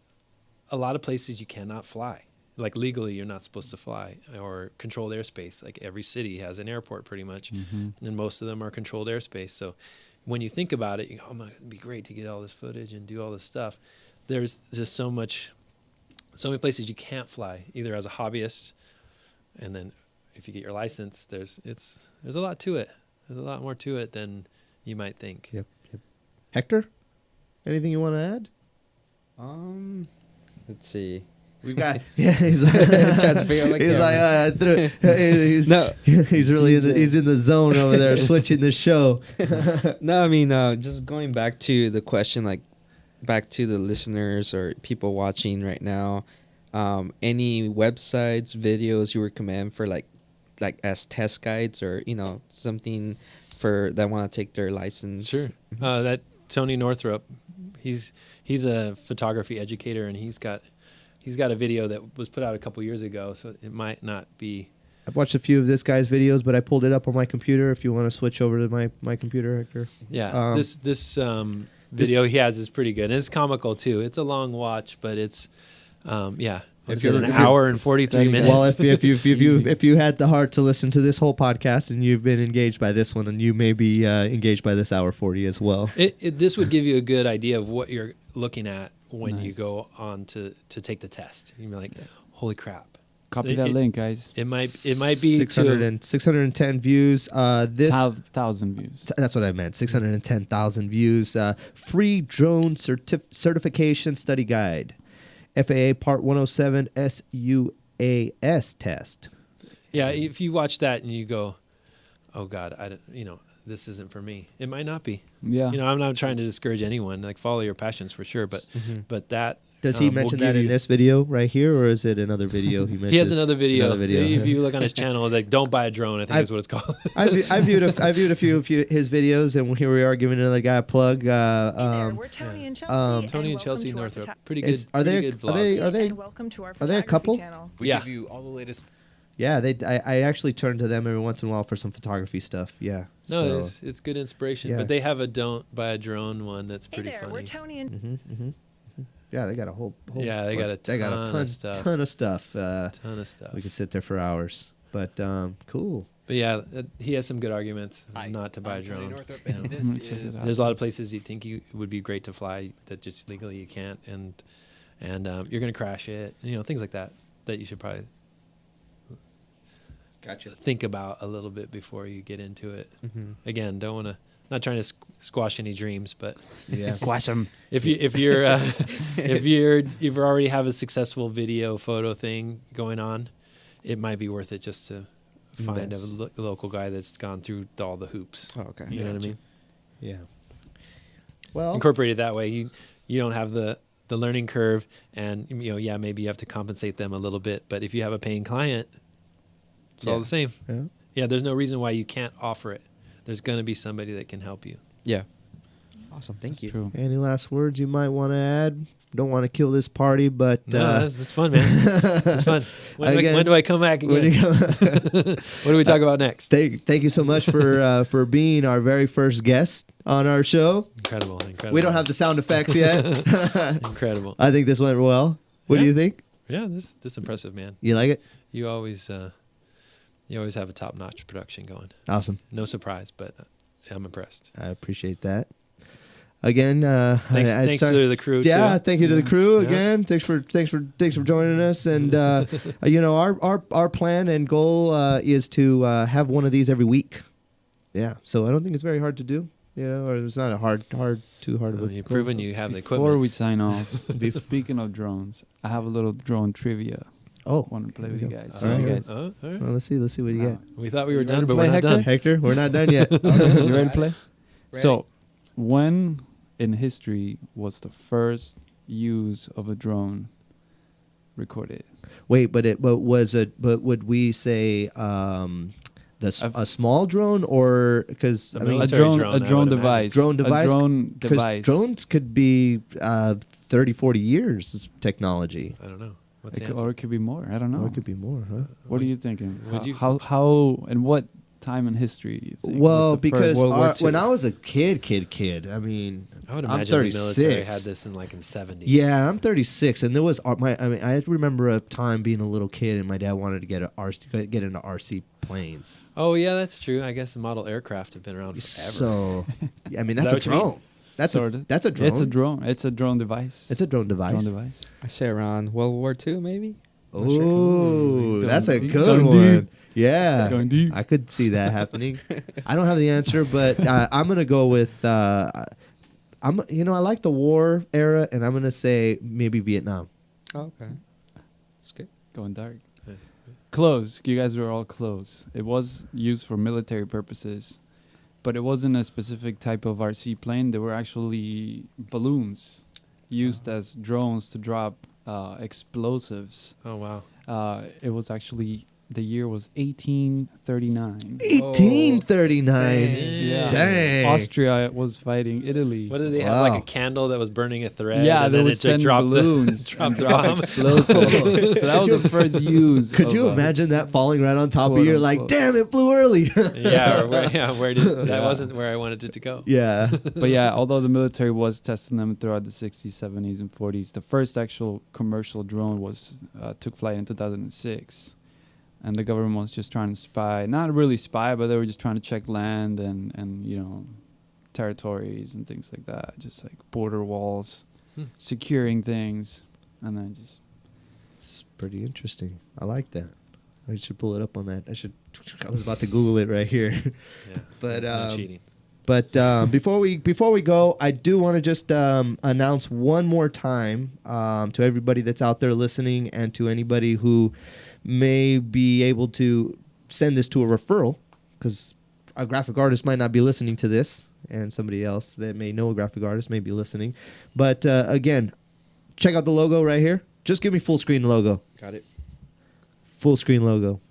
lot of places you cannot fly. Like legally, you're not supposed to fly, or controlled airspace. Like every city has an airport pretty much, and most of them are controlled airspace. So when you think about it, you go, oh, it'd be great to get all this footage and do all this stuff. There's just so many places you can't fly, either as a hobbyist, and then if you get your license, there's a lot to it. There's a lot more to it than you might think. Yep. Hector, anything you want to add? Let's see. We've got he's like, Trying to figure out my he's No. he's really he's in the zone over there switching the show. No, I mean, just going back to the question, like back to the listeners or people watching right now, any websites, videos you recommend for like as test guides or something for that want to take their license? Sure. That Tony Northrup, he's a photography educator, and he's got a video that was put out a couple years ago, so it might not be. I've watched a few of this guy's videos, but I pulled it up on my computer. If you want to switch over to my computer, Hector. Yeah, this video he has is pretty good. And it's comical too. It's a long watch, but it's If you're an hour and 43 minutes. Well, if you had the heart to listen to this whole podcast and you've been engaged by this one, and you may be engaged by this hour 40 as well. This would give you a good idea of what you're looking at when you go on to take the test. You'd be like, holy crap. Copy that link, guys. It might be 610 views. 1,000 views. That's what I meant. 610,000 views. Free drone certification study guide. FAA Part 107 sUAS test. Yeah, if you watch that and you go, oh God, this isn't for me. It might not be. Yeah. I'm not trying to discourage anyone. Like, follow your passions for sure, but that. Does he mention that in this video right here, or is it another video he mentions? He has another video. If you Yeah. look on his channel, like, don't buy a drone, I think is what it's called. I viewed a few of his videos, and here we are giving another guy a plug. We're Tony and Chelsea. Tony and Chelsea Northrup. Pretty Is- good. are they- Pretty good are vlog. they- And welcome to our are they a photography couple? channel. We Yeah. give you all the latest. Yeah, I actually turn to them every once in a while for some photography stuff. Yeah. No, so. it's good inspiration. Yeah. But they have a don't buy a drone one that's pretty Hey there, funny. we're Tony and Yeah, they got a whole Yeah, they got a ton of stuff. ton of stuff. Ton of stuff. We could sit there for hours, but cool. But yeah, he has some good arguments Hi, not to buy a I'm Tony drone. Northrup, You and know. this Check is it out. There's a lot of places you think it would be great to fly that just legally you can't, and you're gonna crash it. Things like that you should probably think about a little bit before you get into it. Again, don't want to. Not trying to squash any dreams, but Yeah. Squash them. if you already have a successful video photo thing going on, it might be worth it just to find Yes. a local guy that's gone through all the hoops. Oh, okay. You know what I Gotcha. mean? Yeah. Well, Incorporate it that way. You don't have the learning curve, and maybe you have to compensate them a little bit. But if you have a paying client, it's all Yeah. the same. yeah. Yeah, there's no reason why you can't offer it. There's going to be somebody that can help you. Yeah. Awesome. Thank That's you. true. Any last words you might want to add? Don't want to kill this party, but No, that's fun, man. It's fun. Again, When do I come back again? when you go- What do we talk about next? thank you so much for being our very first guest on our show. Incredible. We don't have the sound effects yet. Incredible. I think this went well. What do Yeah. you think? Yeah, this impressive, man. You like it? You always have a top-notch production going. Awesome. No surprise, but I'm impressed. I appreciate that. Again, Thanks to the crew yeah, too. thank you to the crew Yeah. again. Thanks for joining us. And our plan and goal is to have one of these every week. Yeah, so I don't think it's very hard to do. Or it's not a too hard of a You've proven you have the Before equipment. we sign off, speaking of drones, I have a little drone trivia. Oh, Want to play with you guys? All right. You guys. All right. well, let's see what you get. We thought we were You ready done, to but play, we're not Hector? done. Hector, we're not done yet. Okay, you ready to play? Ready. So, when in history was the first use of a drone recorded? Wait, but would we say a small drone, or because A I mean military A drone, I drone would device. Drone device? A drone 'cause device. drones could be 30, 40 years technology, I don't know. What's the It could, answer? or it could be more. I don't know. or it could be more, huh? What are you thinking? Would you- How and what time in history do you think? Well, was the because first? World War when II. I was a kid, I mean, I would I'm imagine the 36. military had this in the 70s. Yeah, I'm 36, and there was I remember a time being a little kid, and my dad wanted to get into RC planes. Oh yeah, that's true. I guess model aircraft have been around forever. So, I mean, Is that's that a what you mean? drone. That's Sorta. a drone. It's a drone. It's a drone device. It's a drone device. drone device. I say around World War II, maybe. Oh, He's that's a going good deep. one. Yeah, Going deep. I could see that happening. I don't have the answer, but I'm gonna go with. I like the war era, and I'm gonna say maybe Vietnam. Oh, okay. That's good. Going dark. Close. You guys were all close. It was used for military purposes, but it wasn't a specific type of RC plane. They were actually balloons used as drones to drop explosives. Oh wow. It was actually, the year was 1839. 1839. Yeah. Dang. Austria was fighting Italy. What did they have? Wow. Like a candle that was burning a thread? Yeah, and they then would it send dropped balloons drop and the drop bomb. explosives. So that was the first use. Could of, you imagine that falling right on top of quote you? Like, unquote. damn, it flew early. Yeah, where did that Yeah. wasn't where I wanted it to go. Yeah. But yeah, although the military was testing them throughout the 60s, 70s, and 40s, the first actual commercial drone took flight in 2006. And the government was just trying to spy, not really spy, but they were just trying to check land and territories and things like that, just like border walls, securing things, and then just. It's pretty interesting. I like that. I should pull it up on that. I was about to Google it right here. Yeah, But no cheating. But before we go, I do want to just announce one more time to everybody that's out there listening, and to anybody who may be able to send this to a referral, because a graphic artist might not be listening to this, and somebody else that may know a graphic artist may be listening. But again, check out the logo right here. Just give me full screen logo. Got it. Full screen logo.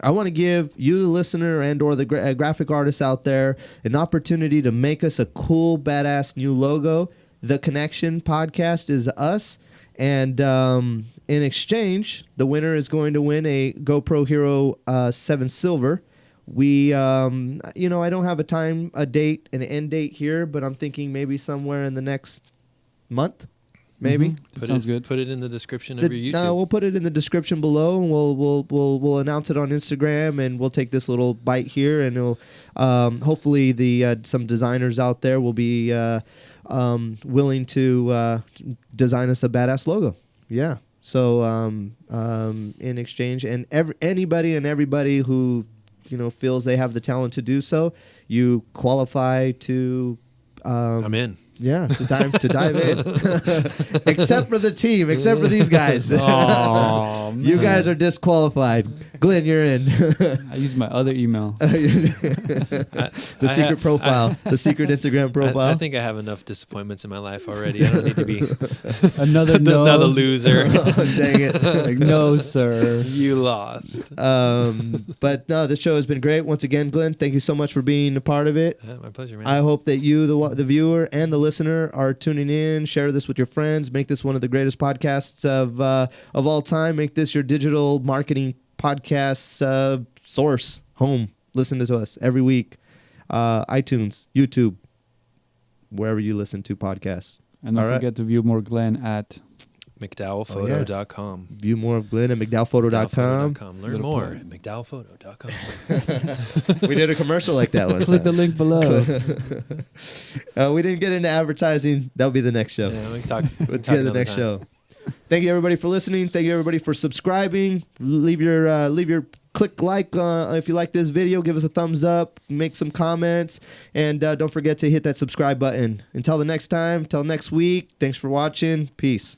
I want to give you, the listener, and or the graphic artist out there, an opportunity to make us a cool, badass new logo. The Connection podcast is us, and in exchange, the winner is going to win a GoPro Hero 7 Silver. We, I don't have a date, an end date here, but I'm thinking maybe somewhere in the next month. Maybe. Sounds good. Put it in the description of your YouTube. No, we'll put it in the description below, and we'll announce it on Instagram, and we'll take this little bite here, and it'll hopefully some designers out there will be willing to design us a badass logo. Yeah. So in exchange, and anybody and everybody who feels they have the talent to do so, you qualify to. I'm in. Yeah, to dive in. Except for the team, except for these guys. Oh, You guys are disqualified. Glenn, you're in. I used my other email. The secret profile, the secret Instagram profile. I think I have enough disappointments in my life already. I don't need to be Another no. another loser. Oh, dang it. Like, no, sir. You lost. But no, this show has been great. Once again, Glenn, thank you so much for being a part of it. My pleasure, man. I hope that you, the viewer and the listener, are tuning in. Share this with your friends. Make this one of the greatest podcasts of all time. Make this your digital marketing podcast source, home. Listen to us every week. iTunes, YouTube, wherever you listen to podcasts. And don't All right. forget to view more Glenn at McDowellphoto.com. View more of Glenn at McDowellphoto.com. Learn Little more point. at McDowellphoto.com. We did a commercial like that once. click the link below. We didn't get into advertising. That'll be the next show. Yeah, we can talk. Let's get to the next show. Thank you, everybody, for listening. Thank you, everybody, for subscribing. Leave your click like if you like this video. Give us a thumbs up. Make some comments. And don't forget to hit that subscribe button. Until the next time, until next week, thanks for watching. Peace.